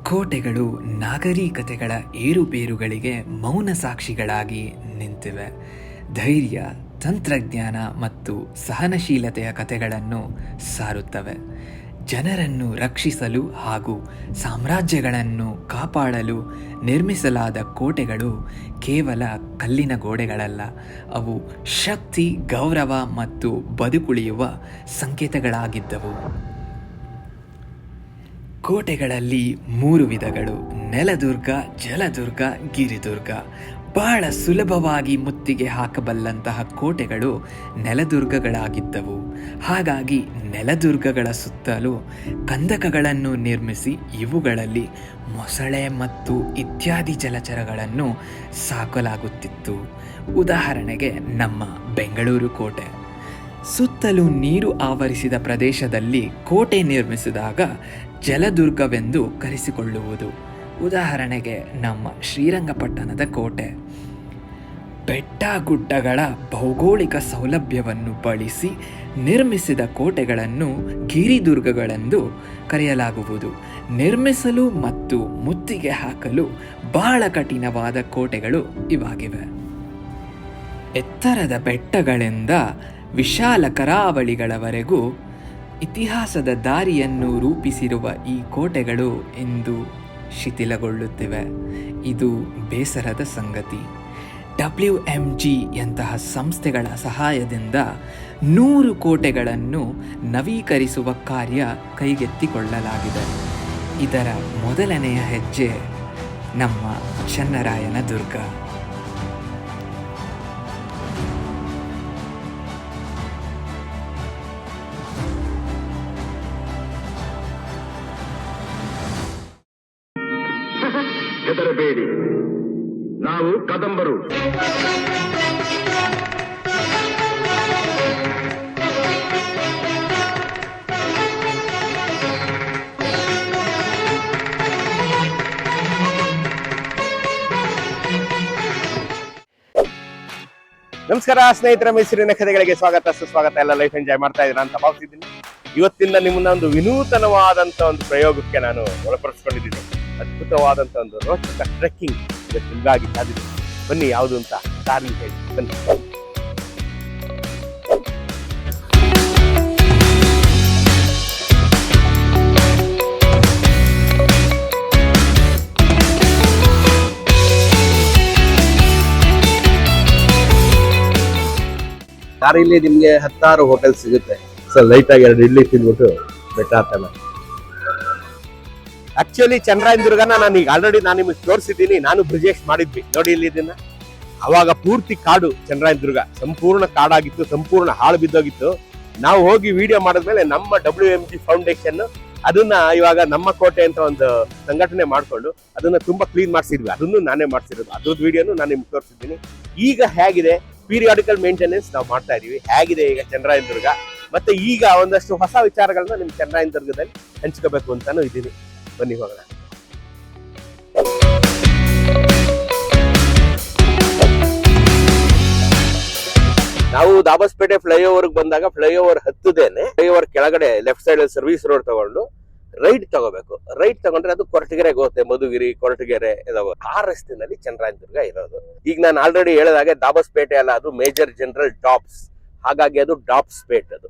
ಕೋಟೆಗಳು ನಾಗರಿಕತೆಗಳ ಏರುಪೇರುಗಳಿಗೆ ಮೌನ ಸಾಕ್ಷಿಗಳಾಗಿ ನಿಂತಿವೆ. ಧೈರ್ಯ, ತಂತ್ರಜ್ಞಾನ ಮತ್ತು ಸಹನಶೀಲತೆಯ ಕಥೆಗಳನ್ನು ಸಾರುತ್ತವೆ. ಜನರನ್ನು ರಕ್ಷಿಸಲು ಹಾಗೂ ಸಾಮ್ರಾಜ್ಯಗಳನ್ನು ಕಾಪಾಡಲು ನಿರ್ಮಿಸಲಾದ ಕೋಟೆಗಳು ಕೇವಲ ಕಲ್ಲಿನ ಗೋಡೆಗಳಲ್ಲ, ಅವು ಶಕ್ತಿ, ಗೌರವ ಮತ್ತು ಬದುಕುಳಿಯುವ ಸಂಕೇತಗಳಾಗಿದ್ದವು. ಕೋಟೆಗಳಲ್ಲಿ 3 ವಿಧಗಳು: ನೆಲದುರ್ಗ, ಜಲದುರ್ಗ, ಗಿರಿದುರ್ಗ. ಬಹಳ ಸುಲಭವಾಗಿ ಮುತ್ತಿಗೆ ಹಾಕಬಲ್ಲಂತಹ ಕೋಟೆಗಳು ನೆಲದುರ್ಗಗಳಾಗಿದ್ದವು. ಹಾಗಾಗಿ ನೆಲದುರ್ಗಗಳ ಸುತ್ತಲೂ ಕಂದಕಗಳನ್ನು ನಿರ್ಮಿಸಿ ಇವುಗಳಲ್ಲಿ ಮೊಸಳೆ ಮತ್ತು ಇತ್ಯಾದಿ ಜಲಚರಗಳನ್ನು ಸಾಕಲಾಗುತ್ತಿತ್ತು. ಉದಾಹರಣೆಗೆ ನಮ್ಮ ಬೆಂಗಳೂರು ಕೋಟೆ. ಸುತ್ತಲೂ ನೀರು ಆವರಿಸಿದ ಪ್ರದೇಶದಲ್ಲಿ ಕೋಟೆ ನಿರ್ಮಿಸಿದಾಗ ಜಲದುರ್ಗವೆಂದು ಕರೆಸಿಕೊಳ್ಳುವುದು. ಉದಾಹರಣೆಗೆ ನಮ್ಮ ಶ್ರೀರಂಗಪಟ್ಟಣದ ಕೋಟೆ. ಬೆಟ್ಟ ಗುಡ್ಡಗಳ ಭೌಗೋಳಿಕ ಸೌಲಭ್ಯವನ್ನು ಬಳಸಿ ನಿರ್ಮಿಸಿದ ಕೋಟೆಗಳನ್ನು ಗಿರಿದುರ್ಗಗಳೆಂದು ಕರೆಯಲಾಗುವುದು. ನಿರ್ಮಿಸಲು ಮತ್ತು ಮುತ್ತಿಗೆ ಹಾಕಲು ಬಹಳ ಕಠಿಣವಾದ ಕೋಟೆಗಳು ಇವಾಗಿವೆ. ಎತ್ತರದ ಬೆಟ್ಟಗಳಿಂದ ವಿಶಾಲ ಕರಾವಳಿಗಳವರೆಗೂ ಇತಿಹಾಸದ ದಾರಿಯನ್ನು ರೂಪಿಸಿರುವ ಈ ಕೋಟೆಗಳು ಇಂದು ಶಿಥಿಲಗೊಳ್ಳುತ್ತಿವೆ. ಇದು ಬೇಸರದ ಸಂಗತಿ. WMG ಯಂತಹ ಸಂಸ್ಥೆಗಳ ಸಹಾಯದಿಂದ 100 ಕೋಟೆಗಳನ್ನು ನವೀಕರಿಸುವ ಕಾರ್ಯ ಕೈಗೆತ್ತಿಕೊಳ್ಳಲಾಗಿದೆ. ಇದರ ಮೊದಲನೆಯ ಹೆಜ್ಜೆ ನಮ್ಮ ಚನ್ನರಾಯನ ದುರ್ಗ. ಹೆದರಬೇಡಿ, ನಾವು ಕದಂಬರು. ನಮಸ್ಕಾರ ಸ್ನೇಹಿತರ, ಮೈಸೂರಿನ ಕಥೆಗಳಿಗೆ ಸ್ವಾಗತ, ಸುಸ್ವಾಗತ. ಎಲ್ಲ ಲೈಫ್ ಎಂಜಾಯ್ ಮಾಡ್ತಾ ಇದ್ದೀರಾ ಅಂತ ಭಾವಿಸಿದ್ದೀನಿ. ಇವತ್ತಿಂದ ನಿಮ್ಮನ್ನ ಒಂದು ವಿನೂತನವಾದಂತ ಒಂದು ಪ್ರಯೋಗಕ್ಕೆ ನಾನು ಒಳಪಡಿಸ್ಕೊಂಡಿದ್ದೀನಿ. ಅದ್ಭುತವಾದಂತ ಒಂದು ರೋಚಕ ಟ್ರೆಕ್ಕಿಂಗ್ ನಿಮ್ಗಾಗಿ ಕಾದಿದೆ. ಬನ್ನಿ, ಯಾವುದು ಅಂತ ದಾರಿ ಹೇಳಿ ಬನ್ನಿ. ದಾರಿಲಿ ನಿಮ್ಗೆ 10 ಹೋಟೆಲ್ ಸಿಗುತ್ತೆ. ಸೊ ಲೈಟ್ ಆಗಿ 2 ಇಡ್ಲಿ ತಿಂದ್ಬಿಟ್ಟು ಬೆಟ್ಟ ಹತ್ತಲ್ಲ. ಆಕ್ಚುಲಿ ಚನ್ನರಾಯನ ದುರ್ಗನ ನಾನು ಈಗ ಆಲ್ರೆಡಿ ನಿಮಗೆ ತೋರಿಸಿದ್ದೀನಿ. ನಾನು ಬ್ರಿಜೇಶ್ ಮಾಡಿದ್ವಿ ನೋಡಿ ಇಲ್ಲಿ ಇದನ್ನ. ಅವಾಗ ಪೂರ್ತಿ ಕಾಡು ಚನ್ನರಾಯನ ದುರ್ಗ, ಸಂಪೂರ್ಣ ಕಾಡಾಗಿತ್ತು, ಸಂಪೂರ್ಣ ಹಾಳು ಬಿದ್ದೋಗಿತ್ತು. ನಾವು ಹೋಗಿ ವಿಡಿಯೋ ಮಾಡಿದ್ಮೇಲೆ ನಮ್ಮ WMG ಫೌಂಡೇಶನ್ ಅದನ್ನ ಇವಾಗ ನಮ್ಮ ಕೋಟೆ ಅಂತ ಒಂದು ಸಂಘಟನೆ ಮಾಡ್ಕೊಂಡು ಅದನ್ನ ತುಂಬಾ ಕ್ಲೀನ್ ಮಾಡಿಸಿದ್ವಿ. ಅದನ್ನು ನಾನೇ ಮಾಡಿಸಿರೋದು. ಅದ್ರದ್ದು ವಿಡಿಯೋನು ನಾನು ನಿಮ್ಗೆ ತೋರಿಸಿದ್ದೀನಿ. ಈಗ ಹೇಗಿದೆ ಪೀರಿಯಾಡಿಕಲ್ ಮೇಂಟೆನೆನ್ಸ್ ನಾವು ಮಾಡ್ತಾ ಇದೀವಿ. ಹೇಗಿದೆ ಈಗ ಚನ್ನರಾಯನ ದುರ್ಗ, ಮತ್ತೆ ಈಗ ಒಂದಷ್ಟು ಹೊಸ ವಿಚಾರಗಳನ್ನ ನಿಮ್ ಚನ್ನರಾಯನ ದುರ್ಗದಲ್ಲಿ ಹಂಚ್ಕೋಬೇಕು ಅಂತಾನು ಇದ್ದೀನಿ. ಬನ್ನಿ ಹೋಗೋಣ. ನಾವು ದಾಬಸ್ಪೇಟೆ ಫ್ಲೈಓವರ್ ಬಂದಾಗ ಫ್ಲೈಓವರ್ ಹತ್ತದೇನೆ ಫ್ಲೈಓವರ್ ಕೆಳಗಡೆ ಲೆಫ್ಟ್ ಸೈಡ್ ಸರ್ವಿಸ್ ರೋಡ್ ತಗೊಂಡು ರೈಟ್ ತಗೋಬೇಕು. ರೈಟ್ ತಗೊಂಡ್ರೆ ಅದು ಕೊರಟಗೆರೆಗೆ ಹೋಗುತ್ತೆ. ಮಧುಗಿರಿ, ಕೊರಟಗೆರೆ ಇದಾವೆ. ಆ ರಸ್ತೆನಲ್ಲಿ ಚನ್ನರಾಯನ ದುರ್ಗ ಇರೋದು. ಈಗ ನಾನು ಆಲ್ರೆಡಿ ಹೇಳಿದಾಗೆ ದಾಬಸ್ಪೇಟೆ ಅಲ್ಲ, ಅದು ಮೇಜರ್ ಜನರಲ್ ಡಾಪ್ಸ್. ಹಾಗಾಗಿ ಅದು ಡಾಪ್ಸ್ಪೇಟ್ ಅದು.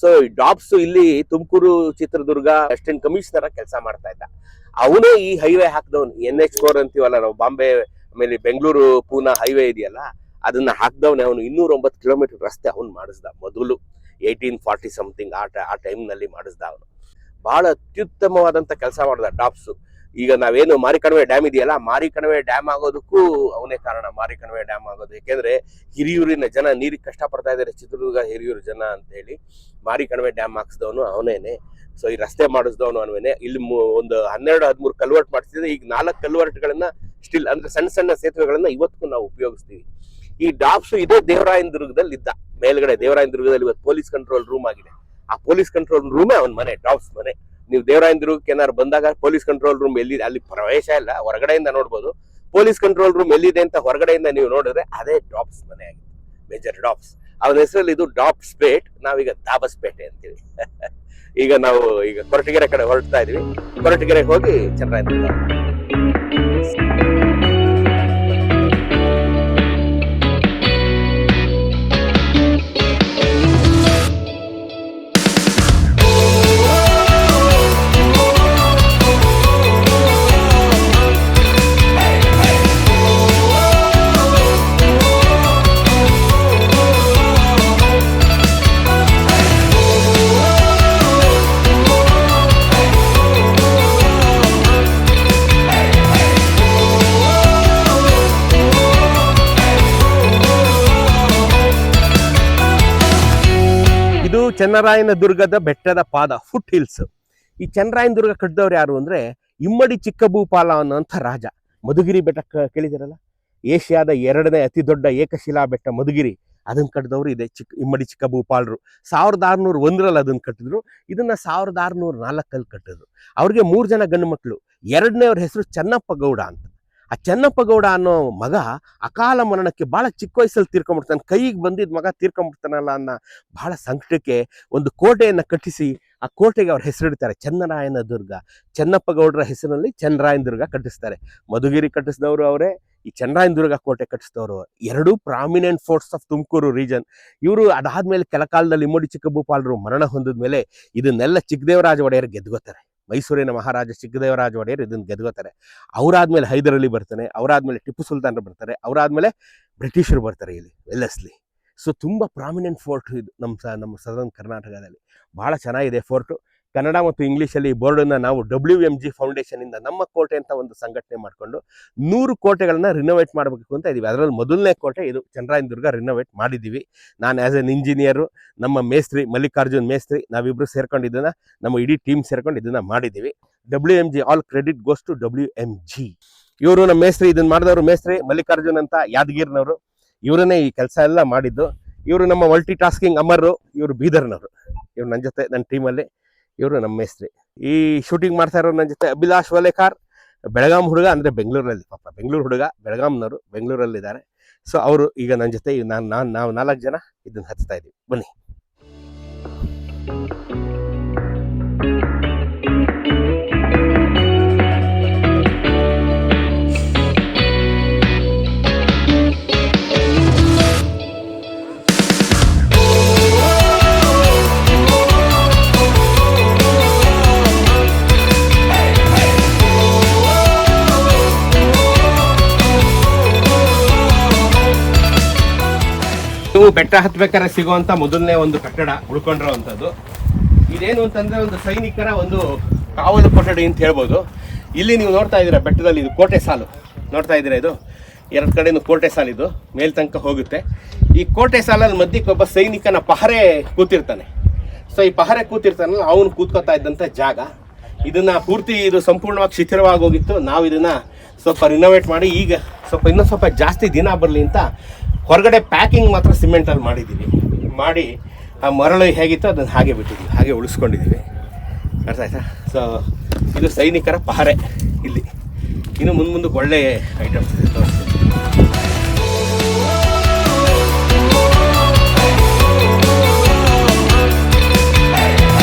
ಸೊ ಈ ಡಾಪ್ಸ್ ಇಲ್ಲಿ ತುಮಕೂರು, ಚಿತ್ರದುರ್ಗ ಅಸಿಸ್ಟೆಂಟ್ ಕಮಿಷನರ್ ಕೆಲಸ ಮಾಡ್ತಾ ಇದ್ದ. ಅವನೇ ಈ ಹೈವೇ ಹಾಕ್ದವನು. NH4 ಅಂತೀವಲ್ಲ ನಾವು, ಬಾಂಬೆ ಆಮೇಲೆ ಬೆಂಗಳೂರು ಪೂನಾ ಹೈವೇ ಇದೆಯಲ್ಲ, ಅದನ್ನ ಹಾಕ್ದವನೇ ಅವನು. 209 ಕಿಲೋಮೀಟರ್ ರಸ್ತೆ ಅವನು ಮಾಡಿಸ್ದ ಮೊದಲು 1840 ಸಮಥಿಂಗ್ ಆ ಟೈಮ್ ನಲ್ಲಿ ಮಾಡಿಸ್ದ ಅವನು. ಬಹಳ ಅತ್ಯುತ್ತಮವಾದಂತ ಕೆಲಸ ಮಾಡ್ದ ಡಾಪ್ಸ್. ಈಗ ನಾವೇನು ಮಾರಿಕಣಿವೆ ಡ್ಯಾಮ್ ಇದೆಯಲ್ಲ, ಮಾರಿಕಣಿವೆ ಡ್ಯಾಮ್ ಆಗೋದಕ್ಕೂ ಅವನೇ ಕಾರಣ. ಮಾರಿಕಣಿವೆ ಡ್ಯಾಮ್ ಆಗೋದು ಯಾಕೆಂದ್ರೆ ಹಿರಿಯೂರಿನ ಜನ ನೀರಿಗೆ ಕಷ್ಟ ಪಡ್ತಾ ಇದಾರೆ, ಚಿತ್ರದುರ್ಗ ಹಿರಿಯೂರು ಜನ ಅಂತ ಹೇಳಿ ಮಾರಿಕಣಿವೆ ಡ್ಯಾಮ್ ಹಾಕ್ಸಿದವನು ಅವನೇನೆ. ಸೊ ಈ ರಸ್ತೆ ಮಾಡಿಸಿದವನು ಅವನೇನೆ. ಇಲ್ಲಿ ಒಂದು 12-13 ಕಲ್ವರ್ಟ್ ಮಾಡಿಸಿದ್ರೆ ಈಗ 4 ಕಲ್ವರ್ಟ್ಗಳನ್ನ ಸ್ಟಿಲ್ ಅಂದ್ರೆ ಸಣ್ಣ ಸಣ್ಣ ಸೇತುವೆಗಳನ್ನ ಇವತ್ತು ನಾವು ಉಪಯೋಗಿಸ್ತೀವಿ. ಈ ಡಾಪ್ಸ್ ಇದೇ ದೇವರಾಯನ ದುರ್ಗದಲ್ಲಿ ಇದ್ದ. ಮೇಲ್ಗಡೆ ದೇವರಾಯನ ದುರ್ಗದಲ್ಲಿ ಇವತ್ತು ಪೊಲೀಸ್ ಕಂಟ್ರೋಲ್ ರೂಮ್ ಆಗಿದೆ. ಆ ಪೊಲೀಸ್ ಕಂಟ್ರೋಲ್ ರೂಮೇ ಅವನ ಮನೆ, ಡಾಪ್ಸ್ ಮನೆ. ನೀವು ದೇವರಾಯನ ದುರ್ಗಕ್ಕೆ ಏನಾದ್ರು ಬಂದಾಗ ಪೊಲೀಸ್ ಕಂಟ್ರೋಲ್ ರೂಮ್ ಎಲ್ಲಿದೆ, ಅಲ್ಲಿ ಪ್ರವೇಶ ಇಲ್ಲ, ಹೊರಗಡೆಯಿಂದ ನೋಡ್ಬೋದು. ಪೊಲೀಸ್ ಕಂಟ್ರೋಲ್ ರೂಮ್ ಎಲ್ಲಿದೆ ಅಂತ ಹೊರಗಡೆಯಿಂದ ನೀವು ನೋಡಿದ್ರೆ ಅದೇ ಡಾಪ್ಸ್ ಮನೆ ಆಗಿದೆ, ಮೇಜರ್ ಡಾಪ್ಸ್. ಅವನ ಹೆಸರಲ್ಲಿ ಇದು ಡಾಬ್ಸ್ಪೇಟ್, ನಾವೀಗ ದಾಬಸ್ಪೇಟೆ ಅಂತೀವಿ. ಈಗ ನಾವು ಕೊರಟಗೆರೆ ಕಡೆ ಹೊರಡ್ತಾ ಇದೀವಿ. ಕೊರಟಗೆರೆಗೆ ಹೋಗಿ ಚನ್ನರಾಯದುರ್ಗ. ಇದು ಚನ್ನರಾಯನದುರ್ಗದ ಬೆಟ್ಟದ ಪಾದ, ಫುಟ್ ಹಿಲ್ಸ್. ಈ ಚನ್ನರಾಯನದುರ್ಗ ಕಟ್ಟಿದವ್ರು ಯಾರು ಅಂದ್ರೆ ಇಮ್ಮಡಿ ಚಿಕ್ಕಭೂಪಾಲ ಅನ್ನೋಂಥ ರಾಜ. ಮಧುಗಿರಿ ಬೆಟ್ಟ ಕೇಳಿದಿರಲ್ಲ, ಏಷ್ಯಾದ 2ನೇ ಅತಿ ದೊಡ್ಡ ಏಕಶಿಲಾ ಬೆಟ್ಟ ಮಧುಗಿರಿ, ಅದನ್ನ ಕಟ್ಟಿದವರು ಇದೆ ಇಮ್ಮಡಿ ಚಿಕ್ಕಭೂಪಾಲರು. 1601ರಲ್ಲಿ ಅದನ್ನ ಕಟ್ಟಿದ್ರು. ಇದನ್ನ 1604ಅಲ್ಲಿ ಕಟ್ಟಿದ್ರು. ಅವ್ರಿಗೆ 3 ಜನ ಗಂಡು ಮಕ್ಕಳು. 2ನೇವ್ರ ಹೆಸರು ಚೆನ್ನಪ್ಪ ಗೌಡ ಅಂತ. ಆ ಚೆನ್ನಪ್ಪ ಗೌಡ ಅನ್ನೋ ಮಗ ಅಕಾಲ ಮರಣಕ್ಕೆ ಬಹಳ ಚಿಕ್ಕ ವಯಸ್ಸಲ್ಲಿ ತೀರ್ಕೊಂಡ್ಬಿಡ್ತಾನೆ. ಕೈಗೆ ಬಂದಿದ್ದ ಮಗ ತೀರ್ಕೊಂಡ್ಬಿಡ್ತಾನಲ್ಲ ಅನ್ನೋ ಬಹಳ ಸಂಕಟಕ್ಕೆ ಒಂದು ಕೋಟೆಯನ್ನ ಕಟ್ಟಿಸಿ ಆ ಕೋಟೆಗೆ ಅವ್ರ ಹೆಸರಿಡ್ತಾರೆ ಚನ್ನರಾಯನದುರ್ಗ. ಚೆನ್ನಪ್ಪ ಗೌಡರ ಹೆಸರಿನಲ್ಲಿ ಚನ್ನರಾಯನದುರ್ಗ ಕಟ್ಟಿಸ್ತಾರೆ. ಮಧುಗಿರಿ ಕಟ್ಟಿಸಿದವರು ಅವರೇ, ಈ ಚನ್ನರಾಯನದುರ್ಗ ಕೋಟೆ ಕಟ್ಟಿಸಿದವರು. 2 prominent sports of Tumakuru region. ಇವರು ಅದಾದ್ಮೇಲೆ ಕೆಲ ಕಾಲದಲ್ಲಿ ಇಮ್ಮಡಿ ಚಿಕ್ಕಭೂಪಾಲರು ಮರಣ ಹೊಂದಿದ ಮೇಲೆ ಇದನ್ನೆಲ್ಲ ಚಿಕ್ಕದೇವರಾಜ ಒಡೆಯರ್ ಗೆದ್ಕೋತಾರೆ. ಮೈಸೂರಿನ ಮಹಾರಾಜ ಚಿಕ್ಕದೇವರಾಜ ಒಡೆಯರ್ ಇದನ್ನ ಗೆದ್ಕೋತಾರೆ. ಅವರಾದ್ಮೇಲೆ ಹೈದರ್ ಅಲಿ ಬರ್ತಾನೆ, ಅವರಾದ್ಮೇಲೆ ಟಿಪ್ಪು ಸುಲ್ತಾನರು ಬರ್ತಾರೆ, ಅವರಾದ್ಮೇಲೆ ಬ್ರಿಟಿಷರು ಬರ್ತಾರೆ ಇಲ್ಲಿ ವೆಲ್ಲೆಸ್ಲಿ. ಸೊ ತುಂಬಾ ಪ್ರಾಮಿನೆಂಟ್ ಫೋರ್ಟ್ ಇದು ನಮ್ಮ ಸದರ್ನ್ ಕರ್ನಾಟಕದಲ್ಲಿ. ಬಹಳ ಚೆನ್ನಾಗಿದೆ ಫೋರ್ಟು. ಕನ್ನಡ ಮತ್ತು ಇಂಗ್ಲೀಷಲ್ಲಿ ಬೋರ್ಡನ್ನು ನಾವು WMG ಫೌಂಡೇಶನ್ ಇಂದ ನಮ್ಮ ಕೋಟೆ ಅಂತ ಒಂದು ಸಂಘಟನೆ ಮಾಡಿಕೊಂಡು 100 ಕೋಟೆಗಳನ್ನ ರಿನೋವೇಟ್ ಮಾಡಬೇಕು ಅಂತ ಇದೀವಿ. ಅದರಲ್ಲಿ ಮೊದಲನೇ ಕೋಟೆ ಇದು ಚನ್ನರಾಯನದುರ್ಗ ರಿನೋವೇಟ್ ಮಾಡಿದ್ದೀವಿ. ನಾನು ಆಸ್ ಎನ್ ಇಂಜಿನಿಯರು, ನಮ್ಮ ಮೇಸ್ತ್ರಿ ಮಲ್ಲಿಕಾರ್ಜುನ್ ಮೇಸ್ತ್ರಿ, ನಾವಿಬ್ರು ಸೇರ್ಕೊಂಡು ಇದನ್ನ, ನಮ್ಮ ಇಡೀ ಟೀಮ್ ಸೇರ್ಕೊಂಡು ಇದನ್ನ ಮಾಡಿದ್ದೀವಿ. WMG, all credit goes to WMG. ಇವರು ನಮ್ಮ ಮೇಸ್ತ್ರಿ, ಇದನ್ನ ಮಾಡಿದವರು ಮೇಸ್ತ್ರಿ ಮಲ್ಲಿಕಾರ್ಜುನ್ ಅಂತ ಯಾದಗಿರಿನವರು. ಇವರನ್ನೇ ಈ ಕೆಲಸ ಎಲ್ಲ ಮಾಡಿದ್ದು. ಇವರು ನಮ್ಮ ಮಲ್ಟಿ ಟಾಸ್ಕಿಂಗ್ ಅಮರು, ಇವರು ಬೀದರ್ನವರು. ಇವ್ರು ನನ್ನ ಜೊತೆ ನನ್ನ ಟೀಮಲ್ಲಿ, ಇವರು ನಮ್ಮ ಮೇಸ್ತ್ರಿ. ಈ ಶೂಟಿಂಗ್ ಮಾಡ್ತಾ ಇರೋ ನನ್ನ ಜೊತೆ ಅಭಿಲಾಷ್ ವಲೇಕಾರ್, ಬೆಳಗಾಂ ಹುಡುಗ, ಅಂದ್ರೆ ಬೆಂಗಳೂರಲ್ಲಿ, ಪಾಪ ಬೆಂಗಳೂರು ಹುಡುಗ, ಬೆಳಗಾಂನವರು, ಬೆಂಗಳೂರಲ್ಲಿದ್ದಾರೆ. ಸೊ ಅವರು ಈಗ ನನ್ನ ಜೊತೆ ನಾವು 4 ಜನ ಇದನ್ನ ಹಚ್ತಾ ಇದೀವಿ. ಬನ್ನಿ. ಬೆಟ್ಟ ಹತ್ಬೇಕಾದ್ರೆ ಸಿಗುವಂತ ಮೊದಲನೇ ಒಂದು ಕಟ್ಟಡ ಉಳ್ಕೊಂಡಿರುವಂತದ್ದು ಇದೇನು ಅಂತಂದ್ರೆ ಒಂದು ಸೈನಿಕರ ಒಂದು ಕಾವಲು ಕೊಠಡಿ ಅಂತ ಹೇಳ್ಬೋದು. ಇಲ್ಲಿ ನೀವು ನೋಡ್ತಾ ಇದ್ದೀರಾ ಬೆಟ್ಟದಲ್ಲಿ, ಇದು ಕೋಟೆ ಸಾಲು ನೋಡ್ತಾ ಇದ್ದೀರಾ. ಇದು 2 ಕಡೆನೂ ಕೋಟೆ ಸಾಲಿದು ಮೇಲ್ ತನಕ ಹೋಗುತ್ತೆ. ಈ ಕೋಟೆ ಸಾಲಲ್ಲಿ ಮಧ್ಯಕ್ಕೆ ಒಬ್ಬ ಸೈನಿಕನ ಪಹರೆ ಕೂತಿರ್ತಾನೆ. ಸೊ ಈ ಪಹರೆ ಕೂತಿರ್ತಾನಲ್ಲ, ಅವನು ಕೂತ್ಕೋತಾ ಇದ್ದಂಥ ಜಾಗ. ಇದನ್ನ ಪೂರ್ತಿ ಇದು ಸಂಪೂರ್ಣವಾಗಿ ಶಿಥಿಲವಾಗಿ ಹೋಗಿತ್ತು. ನಾವು ಇದನ್ನ ಸ್ವಲ್ಪ ರಿನೋವೇಟ್ ಮಾಡಿ ಈಗ ಇನ್ನೂ ಸ್ವಲ್ಪ ಜಾಸ್ತಿ ದಿನ ಬರಲಿ ಅಂತ ಹೊರಗಡೆ ಪ್ಯಾಕಿಂಗ್ ಮಾತ್ರ ಸಿಮೆಂಟಲ್ಲಿ ಮಾಡಿದ್ದೀವಿ. ಮಾಡಿ ಆ ಮರಳು ಹೇಗಿತ್ತು ಅದನ್ನು ಹಾಗೆ ಬಿಟ್ಟಿದ್ದೀವಿ, ಹಾಗೆ ಉಳಿಸ್ಕೊಂಡಿದ್ದೀವಿ. ಅರ್ಥ ಆಯ್ತಾ? ಸೊ ಇದು ಸೈನಿಕರ ಪಹರೆ. ಇಲ್ಲಿ ಇನ್ನು ಮುಂದಕ್ಕೆ ಒಳ್ಳೆ ಐಟಮ್ಸ್ ಇದೆ, ತೋರಿಸ್ತೀನಿ.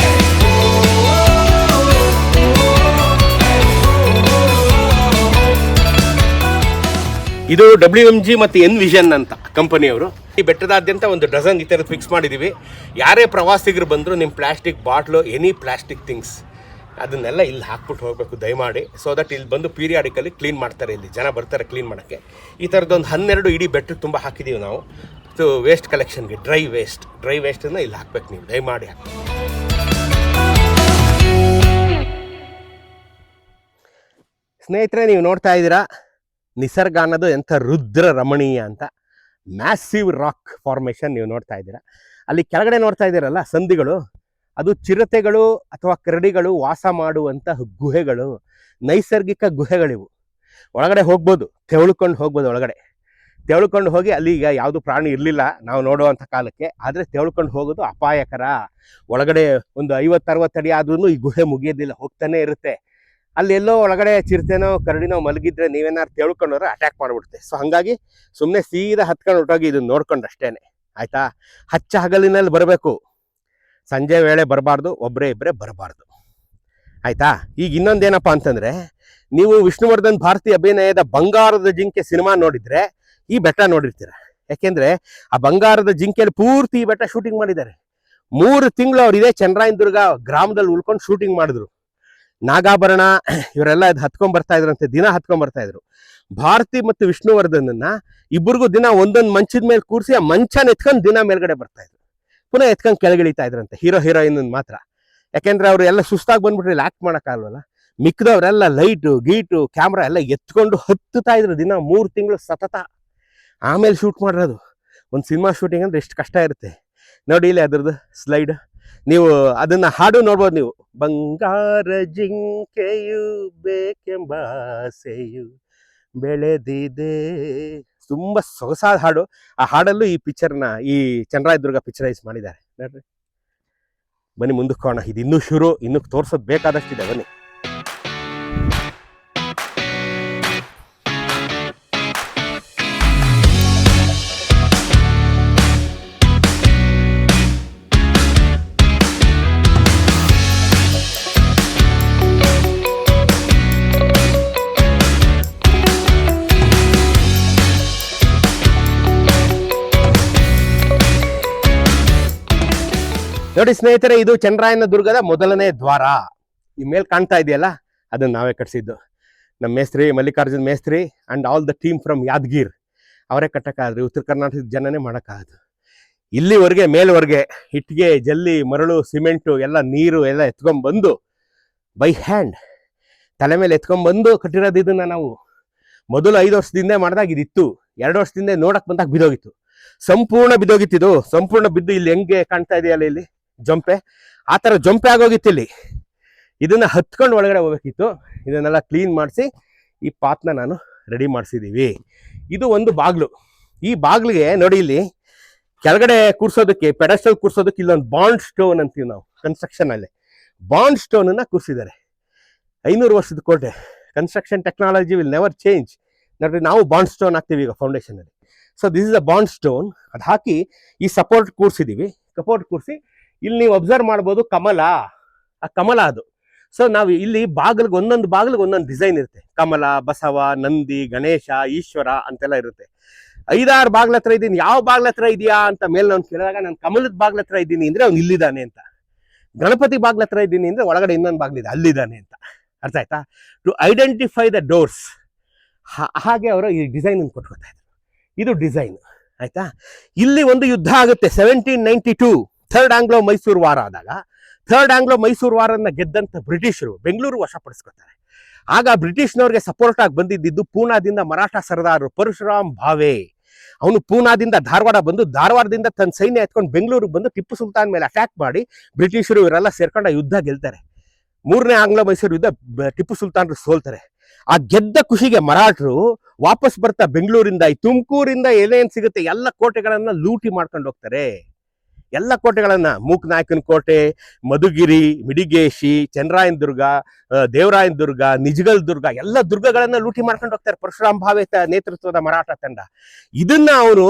ಇದು WMG ಮತ್ತು Envision ಅಂತ ಕಂಪನಿಯವರು. ಈ ಬೆಟ್ಟದಾದ್ಯಂತ ಒಂದು ಡಜನ್ ಈ ಥರದ್ದು ಫಿಕ್ಸ್ ಮಾಡಿದ್ದೀವಿ. ಯಾರೇ ಪ್ರವಾಸಿಗರು ಬಂದರೂ ನಿಮ್ಮ plastic bottle, any plastic things ಅದನ್ನೆಲ್ಲ ಇಲ್ಲಿ ಹಾಕ್ಬಿಟ್ಟು ಹೋಗಬೇಕು ದಯಮಾಡಿ. ಸೊ ದಟ್ ಇಲ್ಲಿ ಬಂದು ಪೀರಿಯಾಡಿಕಲಿ ಕ್ಲೀನ್ ಮಾಡ್ತಾರೆ. ಇಲ್ಲಿ ಜನ ಬರ್ತಾರೆ ಕ್ಲೀನ್ ಮಾಡೋಕ್ಕೆ. ಈ ಥರದ್ದೊಂದು 12 ಇಡೀ ಬೆಟ್ಟಕ್ಕೆ ತುಂಬ ಹಾಕಿದ್ದೀವಿ ನಾವು. ಸೊ ವೇಸ್ಟ್ ಕಲೆಕ್ಷನ್ಗೆ ಡ್ರೈ ವೇಸ್ಟನ್ನು ಇಲ್ಲಿ ಹಾಕ್ಬೇಕು ನೀವು ದಯಮಾಡಿ ಹಾಕಿ. ಸ್ನೇಹಿತರೆ, ನೀವು ನೋಡ್ತಾ ಇದ್ದೀರಾ ನಿಸರ್ಗ ಅನ್ನೋದು ಎಂಥ ರುದ್ರ ರಮಣೀಯ ಅಂತ. ಮ್ಯಾಸಿವ್ ರಾಕ್ ಫಾರ್ಮೇಷನ್ ನೀವು ನೋಡ್ತಾ ಇದ್ದೀರಾ. ಅಲ್ಲಿ ಕೆಳಗಡೆ ನೋಡ್ತಾ ಇದ್ದೀರಲ್ಲ ಸಂಧಿಗಳು, ಅದು ಚಿರತೆಗಳು ಅಥವಾ ಕರಡಿಗಳು ವಾಸ ಮಾಡುವಂತಹ ಗುಹೆಗಳು, ನೈಸರ್ಗಿಕ ಗುಹೆಗಳಿವು. ಒಳಗಡೆ ಹೋಗ್ಬೋದು, ತೆವಳ್ಕೊಂಡು ಹೋಗ್ಬೋದು. ಒಳಗಡೆ ತೆವಳ್ಕೊಂಡು ಹೋಗಿ, ಅಲ್ಲಿ ಈಗ ಯಾವುದು ಪ್ರಾಣಿ ಇರಲಿಲ್ಲ ನಾವು ನೋಡುವಂಥ ಕಾಲಕ್ಕೆ, ಆದರೆ ತೆವಳ್ಕೊಂಡು ಹೋಗೋದು ಅಪಾಯಕರ. ಒಳಗಡೆ ಒಂದು 50-60 ಅಡಿ ಆದ್ರೂ ಈ ಗುಹೆ ಮುಗಿಯೋದಿಲ್ಲ, ಹೋಗ್ತಾನೆ ಇರುತ್ತೆ. ಅಲ್ಲಿ ಎಲ್ಲೋ ಒಳಗಡೆ ಚಿರತೆನೋ ಕರಡಿನೋ ಮಲಗಿದ್ರೆ ನೀವೇನಾದ್ರು ತೆವಳ್ಕೊಂಡ್ರೆ ಅಟ್ಯಾಕ್ ಮಾಡಿಬಿಡುತ್ತೆ. ಸೊ ಹಾಗಾಗಿ ಸುಮ್ಮನೆ ಸೀದಾ ಹತ್ಕೊಂಡು ಹೊರಟೋಗಿ ಇದನ್ನ ನೋಡ್ಕೊಂಡು ಅಷ್ಟೇನೆ, ಆಯ್ತಾ. ಹಚ್ಚ ಹಗಲಿನಲ್ಲಿ ಬರಬೇಕು, ಸಂಜೆ ವೇಳೆ ಬರಬಾರ್ದು, ಒಬ್ಬರೇ ಇಬ್ಬರೇ ಬರಬಾರ್ದು. ಆಯ್ತಾ. ಈಗ ಇನ್ನೊಂದೇನಪ್ಪ ಅಂತಂದ್ರೆ, ನೀವು ವಿಷ್ಣುವರ್ಧನ್ ಭಾರತಿ ಅಭಿನಯದ ಬಂಗಾರದ ಜಿಂಕೆ ಸಿನಿಮಾ ನೋಡಿದ್ರೆ ಈ ಬೆಟ್ಟ ನೋಡಿರ್ತೀರ. ಯಾಕೆಂದ್ರೆ ಆ ಬಂಗಾರದ ಜಿಂಕೆಯಲ್ಲಿ ಪೂರ್ತಿ ಈ ಬೆಟ್ಟ ಶೂಟಿಂಗ್ ಮಾಡಿದ್ದಾರೆ. 3 ತಿಂಗಳು ಅವ್ರು ಇದೇ ಚನ್ನರಾಯನದುರ್ಗ ಗ್ರಾಮದಲ್ಲಿ ಉಳ್ಕೊಂಡು ಶೂಟಿಂಗ್ ಮಾಡಿದ್ರು. ನಾಗಾಭರಣ ಇವರೆಲ್ಲ ಇದು ಹತ್ಕೊಂಡ್ ಬರ್ತಾ ಇದ್ರಂತೆ, ದಿನ ಹತ್ಕೊಂಡ್ ಬರ್ತಾ ಇದ್ರು. ಭಾರತಿ ಮತ್ತು ವಿಷ್ಣುವರ್ಧನ್ ಇಬ್ಬರಿಗೂ ದಿನ ಒಂದೊಂದು ಮಂಚದ ಮೇಲೆ ಕೂರಿಸಿ ಆ ಮಂಚನ ಎತ್ಕೊಂಡು ದಿನ ಮೇಲ್ಗಡೆ ಬರ್ತಾ ಇದ್ರು, ಪುನಃ ಎತ್ಕೊಂಡು ಕೆಳಗಿಳಿತಾ ಇದ್ರಂತೆ ಹೀರೋಯಿನ್ ಮಾತ್ರ. ಯಾಕೆಂದ್ರೆ ಅವ್ರು ಎಲ್ಲ ಸುಸ್ತಾಗಿ ಬಂದ್ಬಿಟ್ರೆ ಇಲ್ಲಿ ಆಕ್ಟ್ ಮಾಡೋಕ್ಕಾಗಲ್ವಲ್ಲ. ಮಿಕ್ಕದವ್ರೆಲ್ಲ ಲೈಟು ಗೀಟು ಕ್ಯಾಮ್ರಾ ಎಲ್ಲ ಎತ್ಕೊಂಡು ಹತ್ತುತ್ತಾ ಇದ್ರು ದಿನ 3 ತಿಂಗಳು ಸತತ. ಆಮೇಲೆ ಶೂಟ್ ಮಾಡಿರೋದು. ಒಂದು ಸಿನಿಮಾ ಶೂಟಿಂಗ್ ಅಂದ್ರೆ ಎಷ್ಟು ಕಷ್ಟ ಇರುತ್ತೆ ನೋಡಿ. ಇಲ್ಲಿ ಅದ್ರದ್ದು ಸ್ಲೈಡ್ ನೀವು ಅದನ್ನ ಹಾಡು ನೋಡ್ಬೋದು ನೀವು. ಬಂಗಾರ ಜಿಂಕೆಯು ಬೇಕೆಂಬ ಆಸೆಯು ಬೆಳೆದಿದೆ, ತುಂಬಾ ಸೊಗಸಾದ ಹಾಡು. ಆ ಹಾಡಲ್ಲೂ ಈ ಪಿಕ್ಚರ್ನ ಈ ಚನ್ನರಾಯದುರ್ಗ ಪಿಕ್ಚರೈಸ್ ಮಾಡಿದ್ದಾರೆ ನೋಡ್ರಿ. ಬನ್ನಿ ಮುಂದಕ್ಕೆ ಹೋಗೋಣ. ಇದು ಇನ್ನೂ ಶುರು, ಇನ್ನೂ ತೋರ್ಸೋದು ಬೇಕಾದಷ್ಟಿದೆ. ಬನ್ನಿ. ನೋಡಿ ಸ್ನೇಹಿತರೆ, ಇದು ಚನ್ನರಾಯನದುರ್ಗದ ಮೊದಲನೇ ದ್ವಾರ. ಈ ಮೇಲ್ ಕಾಣ್ತಾ ಇದೆಯಲ್ಲ, ಅದನ್ನ ನಾವೇ ಕಟ್ಸಿದ್ದು. ನಮ್ಮ ಮೇಸ್ತ್ರಿ ಮಲ್ಲಿಕಾರ್ಜುನ್ ಮೇಸ್ತ್ರಿ and all the team from Yadgir ಅವರೇ ಕಟ್ಟಕ್ಕಾದ್ರಿ. ಉತ್ತರ ಕರ್ನಾಟಕದ ಜನನೇ ಮಾಡೋಕ್ಕಾಗದು. ಇಲ್ಲಿವರೆಗೆ ಮೇಲ್ವರೆಗೆ ಇಟ್ಟಿಗೆ ಜಲ್ಲಿ ಮರಳು ಸಿಮೆಂಟು ಎಲ್ಲ ನೀರು ಎಲ್ಲ ಎತ್ಕೊಂಡ್ಬಂದು ಬೈ ಹ್ಯಾಂಡ್ ತಲೆ ಮೇಲೆ ಎತ್ಕೊಂಡ್ಬಂದು ಕಟ್ಟಿರೋದು. ಇದನ್ನ ನಾವು ಮೊದಲು 5 ವರ್ಷದಿಂದ ಮಾಡಿದಾಗ ಇದಿತ್ತು. 2 ವರ್ಷದಿಂದ ನೋಡಕ್ ಬಂದಾಗ ಬಿದೋಗಿತ್ತು, ಸಂಪೂರ್ಣ ಬಿದ್ದೋಗಿತ್ತಿದು. ಸಂಪೂರ್ಣ ಬಿದ್ದು ಇಲ್ಲಿ ಹೆಂಗೆ ಕಾಣ್ತಾ ಇದೆಯಲ್ಲ ಇಲ್ಲಿ ಜಂಪೆ, ಆ ಥರ ಜಂಪೆ ಆಗೋಗಿತ್ತು ಇಲ್ಲಿ. ಇದನ್ನ ಹತ್ಕೊಂಡು ಒಳಗಡೆ ಹೋಗ್ಬೇಕಿತ್ತು. ಇದನ್ನೆಲ್ಲ ಕ್ಲೀನ್ ಮಾಡಿಸಿ ಈ ಪಾತ್ನ ನಾನು ರೆಡಿ ಮಾಡಿಸಿದೀವಿ. ಇದು ಒಂದು ಬಾಗ್ಲು. ಈ ಬಾಗ್ಲಿಗೆ ನೋಡಿ ಇಲ್ಲಿ ಕೆಳಗಡೆ ಕೂರ್ಸೋದಕ್ಕೆ, ಪೆಡಸ್ಟಲ್ ಕೂರ್ಸೋದಕ್ಕೆ ಇಲ್ಲೊಂದು ಬಾಂಡ್ ಸ್ಟೋನ್ ಅಂತೀವಿ ನಾವು ಕನ್ಸ್ಟ್ರಕ್ಷನ್ ಅಲ್ಲಿ. ಬಾಂಡ್ ಸ್ಟೋನ್ ಅನ್ನ ಕೂರಿಸಿದ್ದಾರೆ. 500 ವರ್ಷದ ಕೋಟೆ. Construction technology will never change. ನೋಡ್ರಿ, ನಾವು ಬಾಂಡ್ ಸ್ಟೋನ್ ಹಾಕ್ತೀವಿ ಈಗ ಫೌಂಡೇಶನ್ ಅಲ್ಲಿ. So this is a bond stone. ಅದು ಹಾಕಿ ಈ ಸಪೋರ್ಟ್ ಕೂರಿಸಿದೀವಿ. ಸಪೋರ್ಟ್ ಕೂರಿಸಿ ಇಲ್ಲಿ ನೀವು ಅಬ್ಸರ್ವ್ ಮಾಡ್ಬೋದು ಕಮಲ, ಆ ಕಮಲ ಅದು. ಸೊ ನಾವು ಇಲ್ಲಿ ಬಾಗಿಲಿಗೆ ಒಂದೊಂದು ಡಿಸೈನ್ ಇರುತ್ತೆ. ಕಮಲ, ಬಸವ, ನಂದಿ, ಗಣೇಶ, ಈಶ್ವರ ಅಂತೆಲ್ಲ ಇರುತ್ತೆ. 5-6 ಬಾಗ್ಲ ಹತ್ರ ಇದ್ದೀನಿ. ಯಾವ ಬಾಗ್ಲ ಹತ್ರ ಇದೆಯಾ ಅಂತ ಮೇಲೆ ನಾನು ಕೇಳಿದಾಗ ನಾನು ಕಮಲದ ಬಾಗ್ಲ ಹತ್ರ ಇದ್ದೀನಿ ಅಂದ್ರೆ ಅವ್ನು ಇಲ್ಲಿದ್ದಾನೆ ಅಂತ. ಗಣಪತಿ ಬಾಗ್ಲ ಹತ್ರ ಇದ್ದೀನಿ ಅಂದ್ರೆ ಒಳಗಡೆ ಇನ್ನೊಂದು ಬಾಗ್ಲಿದೆ ಅಲ್ಲಿದ್ದಾನೆ ಅಂತ. ಅರ್ಥ ಆಯ್ತಾ? To identify the doors. ಹಾಗೆ ಅವರು ಈ ಡಿಸೈನ್ ಕೊಟ್ಕೊತಾ ಇದ್ರು. ಇದು ಡಿಸೈನ್ ಆಯ್ತಾ. ಇಲ್ಲಿ ಒಂದು ಯುದ್ಧ ಆಗುತ್ತೆ 1792 ಥರ್ಡ್ ಆಂಗ್ಲೋ ಮೈಸೂರು ವಾರ ಆದಾಗ. ಥರ್ಡ್ ಆಂಗ್ಲೋ ಮೈಸೂರು ವಾರನ್ನ ಗೆದ್ದಂತ ಬ್ರಿಟಿಷರು ಬೆಂಗಳೂರು ವಶಪಡಿಸ್ಕೊತಾರೆ. ಆಗ ಬ್ರಿಟಿಷ್ನವ್ರಿಗೆ ಸಪೋರ್ಟ್ ಆಗಿ ಬಂದಿದ್ದು ಪೂನಾದಿಂದ ಮರಾಠ ಸರ್ದಾರ್ ಪರಶುರಾಮ್ ಭಾವೆ. ಅವನು ಪೂನಾದಿಂದ ಧಾರವಾಡ ಬಂದು, ಧಾರವಾಡದಿಂದ ತನ್ನ ಸೈನ್ಯ ಎತ್ಕೊಂಡು ಬೆಂಗಳೂರಿಗೆ ಬಂದು ಟಿಪ್ಪು ಸುಲ್ತಾನ್ ಮೇಲೆ ಅಟ್ಯಾಕ್ ಮಾಡಿ ಬ್ರಿಟಿಷರು ಇವರೆಲ್ಲ ಸೇರ್ಕೊಂಡು ಯುದ್ಧ ಗೆಲ್ತಾರೆ. 3ನೇ ಆಂಗ್ಲೋ ಮೈಸೂರು ಯುದ್ಧ ಟಿಪ್ಪು ಸುಲ್ತಾನ್ರು ಸೋಲ್ತಾರೆ. ಆ ಗೆದ್ದ ಖುಷಿಗೆ ಮರಾಠರು ವಾಪಸ್ ಬರ್ತಾ ಬೆಂಗಳೂರಿಂದ, ಈ ತುಮಕೂರಿಂದ ಏನೇನ್ ಸಿಗುತ್ತೆ ಎಲ್ಲ ಕೋಟೆಗಳನ್ನ ಲೂಟಿ ಮಾಡ್ಕೊಂಡು ಹೋಗ್ತಾರೆ. ಎಲ್ಲ ಕೋಟೆಗಳನ್ನ, ಮೂಕನಾಯಕನ ಕೋಟೆ, ಮಧುಗಿರಿ, ಮಿಡಿಗೇಶಿ, ಚನ್ನರಾಯನದುರ್ಗ, ದೇವರಾಯನದುರ್ಗ, ನಿಜಗಲ್ ದುರ್ಗ, ಎಲ್ಲ ದುರ್ಗಗಳನ್ನ ಲೂಟಿ ಮಾಡ್ಕೊಂಡು ಹೋಗ್ತಾರೆ ಪರಶುರಾಮ್ ಭಾವೆ ನೇತೃತ್ವದ ಮರಾಠ ತಂಡ. ಇದನ್ನ ಅವರು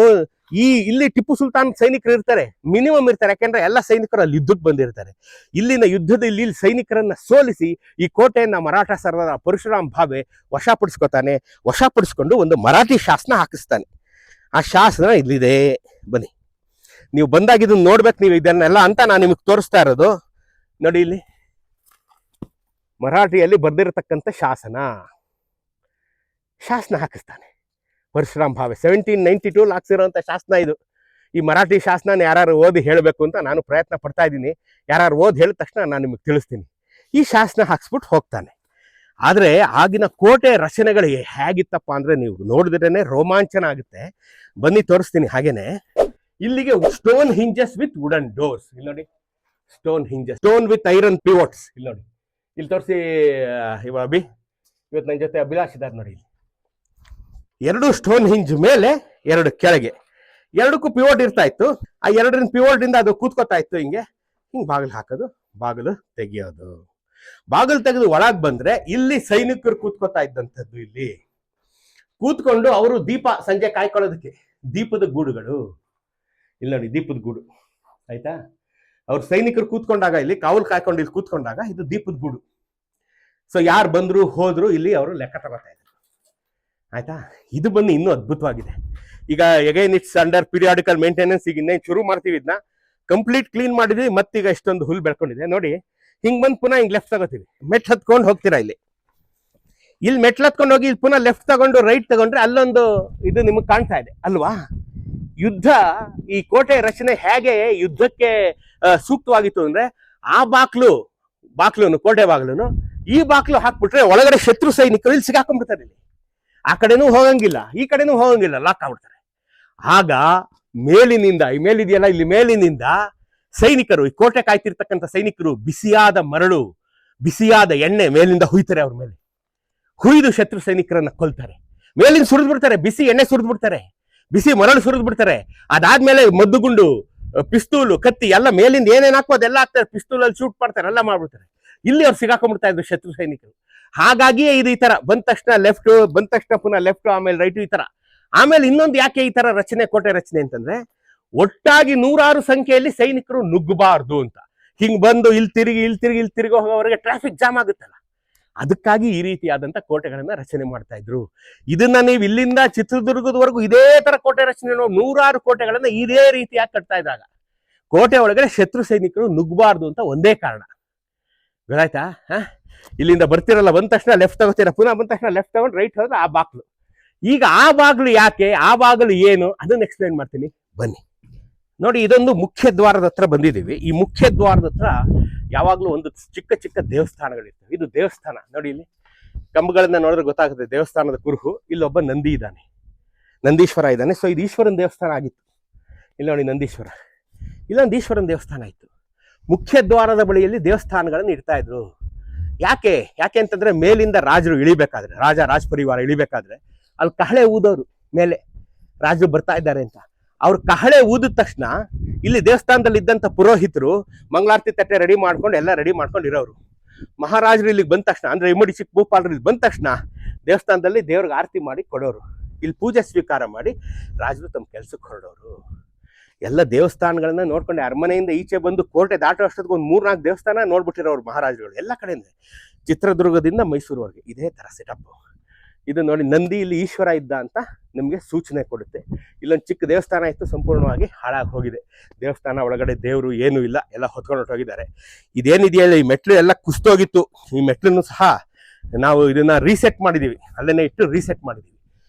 ಇಲ್ಲಿ ಟಿಪ್ಪು ಸುಲ್ತಾನ್ ಸೈನಿಕರು ಇರ್ತಾರೆ, ಮಿನಿಮಮ್ ಇರ್ತಾರೆ. ಯಾಕೆಂದ್ರೆ ಎಲ್ಲ ಸೈನಿಕರು ಅಲ್ಲಿ ಯುದ್ಧಕ್ಕೆ ಬಂದಿರ್ತಾರೆ. ಇಲ್ಲಿನ ಯುದ್ಧದಲ್ಲಿ ಇಲ್ಲಿ ಸೈನಿಕರನ್ನ ಸೋಲಿಸಿ ಈ ಕೋಟೆಯನ್ನ ಮರಾಠ ಸರ್ದಾರ ಪರಶುರಾಮ್ ಭಾವೆ ವಶಪಡಿಸ್ಕೊತಾನೆ. ವಶಪಡಿಸ್ಕೊಂಡು ಒಂದು ಮರಾಠಿ ಶಾಸನ ಹಾಕಿಸ್ತಾನೆ. ಆ ಶಾಸನ ಇಲ್ಲಿದೆ. ಬನ್ನಿ, ನೀವು ಬಂದಾಗ ಇದನ್ನ ನೋಡ್ಬೇಕು ನೀವು ಇದನ್ನೆಲ್ಲ ಅಂತ ನಾನು ನಿಮಗೆ ತೋರಿಸ್ತಾ ಇರೋದು. ನೋಡಿ, ಇಲ್ಲಿ ಮರಾಠಿಯಲ್ಲಿ ಬರ್ದಿರತಕ್ಕಂಥ ಶಾಸನ ಹಾಕಿಸ್ತಾನೆ ಪರಶುರಾಮ್ ಭಾವೆ. 1792 ಹಾಕ್ಸಿರೋಂಥ ಶಾಸನ ಇದು. ಈ ಮರಾಠಿ ಶಾಸನ ಯಾರು ಓದಿ ಹೇಳಬೇಕು ಅಂತ ನಾನು ಪ್ರಯತ್ನ ಪಡ್ತಾ ಇದ್ದೀನಿ. ಯಾರು ಓದಿ ಹೇಳಿದ ತಕ್ಷಣ ನಾನು ನಿಮಗೆ ತಿಳಿಸ್ತೀನಿ. ಈ ಶಾಸನ ಹಾಕ್ಸ್ಬಿಟ್ಟು ಹೋಗ್ತಾನೆ. ಆದ್ರೆ ಆಗಿನ ಕೋಟೆ ರಚನೆಗಳು ಹೇಗಿತ್ತಪ್ಪ ಅಂದ್ರೆ ನೀವು ನೋಡಿದ್ರೇನೆ ರೋಮಾಂಚನ ಆಗುತ್ತೆ. ಬನ್ನಿ ತೋರಿಸ್ತೀನಿ. ಹಾಗೇನೆ ಇಲ್ಲಿಗೆ stone hinges with wooden doors. ಇಲ್ಲಿ ನೋಡಿ, stone hinges, stone with iron pivots. ಇಲ್ಲಿ ನೋಡಿ, ಇಲ್ಲಿ ತೋರಿಸಿ. ಇವತ್ತು ನನ್ನ ಜೊತೆ ಅಭಿಲಾಷ್ ಇದ್ದಾರೆ ನೋಡಿ. 2 ಸ್ಟೋನ್ ಹಿಂಜ್ ಮೇಲೆ 2 ಕೆಳಗೆ, 2ಕ್ಕೂ ಪಿವೋಟ್ ಇರ್ತಾ ಇತ್ತು. ಆ 2 ಪಿವೋಟ್ ಇಂದ ಅದು ಕೂತ್ಕೋತಾ ಇತ್ತು. ಹಿಂಗೆ ಬಾಗಿಲು ಹಾಕೋದು, ಬಾಗಿಲು ತೆಗಿಯೋದು. ಬಾಗಿಲು ತೆಗೆದು ಒಳಗ್ ಬಂದ್ರೆ ಇಲ್ಲಿ ಸೈನಿಕರು ಕೂತ್ಕೋತಾ ಇದ್ದಂಥದ್ದು. ಇಲ್ಲಿ ಕೂತ್ಕೊಂಡು ಅವರು ದೀಪ ಸಂಜೆ ಕಾಯ್ಕೊಳ್ಳೋದಕ್ಕೆ ದೀಪದ ಗೂಡುಗಳು. ಇಲ್ಲಿ ನೋಡಿ ದೀಪದ ಗೂಡು ಆಯ್ತಾ. ಅವ್ರ ಸೈನಿಕರು ಕೂತ್ಕೊಂಡಾಗ ಇಲ್ಲಿ ಕಾವಲು ಕಾಯ್ಕೊಂಡು ಇಲ್ಲಿ ಕೂತ್ಕೊಂಡಾಗ ಇದು ದೀಪದ ಗೂಡು. ಸೊ ಯಾರು ಬಂದ್ರು ಹೋದ್ರು ಇಲ್ಲಿ ಅವರು ಲೆಕ್ಕ ತಗೋತಾ ಇದ್ರು ಆಯ್ತಾ. ಇದು ಬನ್ನಿ ಇನ್ನೂ ಅದ್ಭುತವಾಗಿದೆ. ಈಗ again it's under periodical maintenance. ಈಗ ಇನ್ನೇನು ಶುರು ಮಾಡ್ತೀವಿ ಇದನ್ನ, ಕಂಪ್ಲೀಟ್ ಕ್ಲೀನ್ ಮಾಡಿದ್ವಿ. ಮತ್ತೀಗ ಇಷ್ಟೊಂದು ಹುಲ್ ಬೆಳ್ಕೊಂಡಿದೆ ನೋಡಿ. ಹಿಂಗ್ ಬಂದು ಪುನಃ ಹಿಂಗ್ ಲೆಫ್ಟ್ ತಗೋತೀವಿ, ಮೆಟ್ ಹತ್ಕೊಂಡು ಹೋಗ್ತೀರಾ ಇಲ್ಲಿ ಮೆಟ್ಲು ಹತ್ಕೊಂಡು ಹೋಗಿ ಇಲ್ಲಿ ಪುನಃ ಲೆಫ್ಟ್ ತಗೊಂಡು ರೈಟ್ ತಗೊಂಡ್ರೆ ಅಲ್ಲೊಂದು ಇದು ನಿಮಗೆ ಕಾಣ್ತಾ ಇದೆ ಅಲ್ವಾ. ಯುದ್ಧ, ಈ ಕೋಟೆ ರಚನೆ ಹೇಗೆ ಯುದ್ಧಕ್ಕೆ ಸೂಕ್ತವಾಗಿತ್ತು ಅಂದ್ರೆ, ಆ ಬಾಕ್ಲು ಕೋಟೆ ಬಾಗ್ಲು ಈ ಬಾಕ್ಲು ಹಾಕ್ಬಿಟ್ರೆ ಒಳಗಡೆ ಶತ್ರು ಸೈನಿಕರು ಇಲ್ಲಿ ಸಿಗಾಕೊಂಡ್ಬಿಡ್ತಾರೆ. ಇಲ್ಲಿ ಆ ಕಡೆನೂ ಹೋಗಂಗಿಲ್ಲ, ಈ ಕಡೆನೂ ಹೋಗಂಗಿಲ್ಲ, ಲಾಕ್ ಆಗ್ಬಿಡ್ತಾರೆ. ಆಗ ಮೇಲಿನಿಂದ, ಈ ಮೇಲಿದೆಯಲ್ಲ ಇಲ್ಲಿ ಮೇಲಿನಿಂದ ಸೈನಿಕರು, ಈ ಕೋಟೆ ಕಾಯ್ತಿರ್ತಕ್ಕಂಥ ಸೈನಿಕರು ಬಿಸಿಯಾದ ಮರಳು, ಬಿಸಿಯಾದ ಎಣ್ಣೆ ಮೇಲಿಂದ ಹುಯ್ತಾರೆ. ಅವ್ರ ಮೇಲೆ ಹುಯ್ದು ಶತ್ರು ಸೈನಿಕರನ್ನ ಕೊಲ್ತಾರೆ. ಮೇಲಿಂದ ಸುರಿದ್ ಬಿಡ್ತಾರೆ, ಬಿಸಿ ಎಣ್ಣೆ ಸುರಿದ್ ಬಿಡ್ತಾರೆ, ಬಿಸಿ ಮರಳು ಸುರಿದ್ ಬಿಡ್ತಾರೆ. ಅದಾದ್ಮೇಲೆ ಮದ್ದುಗುಂಡು, ಪಿಸ್ತೂಲು, ಕತ್ತಿ ಎಲ್ಲ ಮೇಲಿಂದ ಏನೇನ್ ಹಾಕ್ಬೋದು ಎಲ್ಲ ಹಾಕ್ತಾರೆ. ಪಿಸ್ತೂಲಲ್ಲಿ ಶೂಟ್ ಮಾಡ್ತಾರೆ, ಎಲ್ಲ ಮಾಡ್ಬಿಡ್ತಾರೆ. ಇಲ್ಲಿ ಅವ್ರು ಸಿಗಾಕೊಂಡ್ಬಿಡ್ತಾ ಇದ್ರು ಶತ್ರು ಸೈನಿಕರು. ಹಾಗಾಗಿಯೇ ಇದು ಈ ತರ ಬಂದ ತಕ್ಷಣ ಲೆಫ್ಟ್, ಬಂದ ತಕ್ಷಣ ಪುನಃ ಲೆಫ್ಟ್, ಆಮೇಲೆ ರೈಟ್, ಈ ತರ. ಆಮೇಲೆ ಇನ್ನೊಂದು ಯಾಕೆ ಈ ತರ ರಚನೆ, ಕೋಟೆ ರಚನೆ ಅಂತಂದ್ರೆ, ಒಟ್ಟಾಗಿ 100 ಸಂಖ್ಯೆಯಲ್ಲಿ ಸೈನಿಕರು ನುಗ್ಗಬಾರ್ದು ಅಂತ. ಹಿಂಗ್ ಬಂದು ಇಲ್ಲಿ ತಿರುಗಿ ಹೋಗೋವರೆಗೆ ಟ್ರಾಫಿಕ್ ಜಾಮ್ ಆಗುತ್ತಲ್ಲ, ಅದಕ್ಕಾಗಿ ಈ ರೀತಿಯಾದಂತ ಕೋಟೆಗಳನ್ನ ರಚನೆ ಮಾಡ್ತಾ ಇದ್ರು. ಇದನ್ನ ನೀವು ಇಲ್ಲಿಂದ ಚಿತ್ರದುರ್ಗದವರೆಗೂ ಇದೇ ತರ ಕೋಟೆ ರಚನೆ, 100 ಕೋಟೆಗಳನ್ನ ಇದೇ ರೀತಿಯಾಗಿ ಕಟ್ತಾ ಇದ್ದಾಗ ಕೋಟೆ ಒಳಗಡೆ ಶತ್ರು ಸೈನಿಕರು ನುಗ್ಗಬಾರ್ದು ಅಂತ ಒಂದೇ ಕಾರಣ. ಗೊತ್ತಾಯ್ತಾ? ಇಲ್ಲಿಂದ ಬರ್ತಿರಲ್ಲ, ಬಂದ ತಕ್ಷಣ ಲೆಫ್ಟ್ ತಗೋತೀರ, ಪುನಃ ಬಂದ ತಕ್ಷಣ ಲೆಫ್ಟ್ ತಗೊಂಡು ರೈಟ್ ಹೋದ್ರೆ ಆ ಬಾಗ್ಲು. ಈಗ ಆ ಬಾಗ್ಲು ಯಾಕೆ, ಆ ಬಾಗ್ಲು ಏನು, ಅದನ್ನ ಎಕ್ಸ್ಪ್ಲೈನ್ ಮಾಡ್ತೀನಿ ಬನ್ನಿ. ನೋಡಿ, ಇದೊಂದು ಮುಖ್ಯ ದ್ವಾರದ ಹತ್ರ ಬಂದಿದ್ದೀವಿ. ಈ ಮುಖ್ಯ ದ್ವಾರದ ಹತ್ರ ಯಾವಾಗ್ಲೂ ಒಂದು ಚಿಕ್ಕ ಚಿಕ್ಕ ದೇವಸ್ಥಾನಗಳಿರ್ತವೆ. ಇದು ದೇವಸ್ಥಾನ ನೋಡಿ, ಇಲ್ಲಿ ಕಂಬಗಳನ್ನ ನೋಡಿದ್ರೆ ಗೊತ್ತಾಗುತ್ತೆ ದೇವಸ್ಥಾನದ ಕುರುಹು. ಇಲ್ಲೊಬ್ಬ ನಂದಿ ಇದ್ದಾನೆ, ನಂದೀಶ್ವರ ಇದ್ದಾನೆ. ಸೊ ಇದು ಈಶ್ವರನ ದೇವಸ್ಥಾನ ಆಗಿತ್ತು. ಇಲ್ಲಿ ನೋಡಿ ನಂದೀಶ್ವರ, ಇಲ್ಲೊಂದು ಈಶ್ವರನ ದೇವಸ್ಥಾನ ಇತ್ತು. ಮುಖ್ಯ ದ್ವಾರದ ಬಳಿಯಲ್ಲಿ ದೇವಸ್ಥಾನಗಳನ್ನು ಇಡ್ತಾ ಇದ್ರು. ಯಾಕೆ ಅಂತಂದ್ರೆ, ಮೇಲಿಂದ ರಾಜರು ಇಳಿಬೇಕಾದ್ರೆ, ರಾಜ ಪರಿವಾರ ಇಳಿಬೇಕಾದ್ರೆ ಅಲ್ಲಿ ಕಹಳೆ ಊದೋರು, ಮೇಲೆ ರಾಜರು ಬರ್ತಾ ಇದ್ದಾರೆ ಅಂತ. ಅವ್ರು ಕಹಳೆ ಊದಿದ ತಕ್ಷಣ ಇಲ್ಲಿ ದೇವಸ್ಥಾನದಲ್ಲಿ ಇದ್ದಂತ ಪುರೋಹಿತರು ಮಂಗಳಾರತಿ ತಟ್ಟೆ ರೆಡಿ ಮಾಡ್ಕೊಂಡು ಎಲ್ಲ ರೆಡಿ ಮಾಡ್ಕೊಂಡು ಇರೋರು. ಮಹಾರಾಜರು ಇಲ್ಲಿಗೆ ಬಂದ ತಕ್ಷಣ, ಅಂದ್ರೆ ಇಮ್ಮಡಿ ಚಿಕ್ಕ ಭೂಪಾಲರು ಇಲ್ಲಿ ಬಂದ ತಕ್ಷಣ ದೇವಸ್ಥಾನದಲ್ಲಿ ದೇವ್ರಿಗೆ ಆರತಿ ಮಾಡಿ ಕೊಡೋರು. ಇಲ್ಲಿ ಪೂಜೆ ಸ್ವೀಕಾರ ಮಾಡಿ ರಾಜರು ತಮ್ಮ ಕೆಲ್ಸಕ್ಕೆ ಹೊರಡೋರು. ಎಲ್ಲ ದೇವಸ್ಥಾನಗಳನ್ನ ನೋಡ್ಕೊಂಡೆ, ಅರಮನೆಯಿಂದ ಈಚೆ ಬಂದು ಕೋಟೆ ದಾಟೋ ಅಷ್ಟೊತ್ತಿಗೆ ಒಂದು 3-4 ದೇವಸ್ಥಾನ ನೋಡ್ಬಿಟ್ಟಿರೋರು ಮಹಾರಾಜರುಗಳು ಎಲ್ಲ ಕಡೆಯಿಂದ, ಚಿತ್ರದುರ್ಗದಿಂದ ಮೈಸೂರುವರೆಗೆ ಇದೇ ತರ ಸೆಟಪ್. ಇದು ನೋಡಿ, ನಂದಿ ಇಲ್ಲಿ ಈಶ್ವರ ಇದ್ದ ಅಂತ ನಮಗೆ ಸೂಚನೆ ಕೊಡುತ್ತೆ. ಇಲ್ಲೊಂದು ಚಿಕ್ಕ ದೇವಸ್ಥಾನ ಇತ್ತು, ಸಂಪೂರ್ಣವಾಗಿ ಹಾಳಾಗಿ ಹೋಗಿದೆ. ದೇವಸ್ಥಾನ ಒಳಗಡೆ ದೇವರು ಏನೂ ಇಲ್ಲ, ಎಲ್ಲ ಹೊತ್ಕೊಂಡು ಹೊರಟೋಗಿದ್ದಾರೆ. ಇದೇನಿದೆಯಲ್ಲ, ಈ ಮೆಟ್ಲು ಎಲ್ಲ ಕುಸ್ತೋಗಿತ್ತು. ಈ ಮೆಟ್ಲನ್ನು ಸಹ ನಾವು ಇದನ್ನ ರೀಸೆಟ್ ಮಾಡಿದೀವಿ, ಅಲ್ಲೇನೆ ಇಟ್ಟು ರೀಸೆಟ್ ಮಾಡಿದೀವಿ.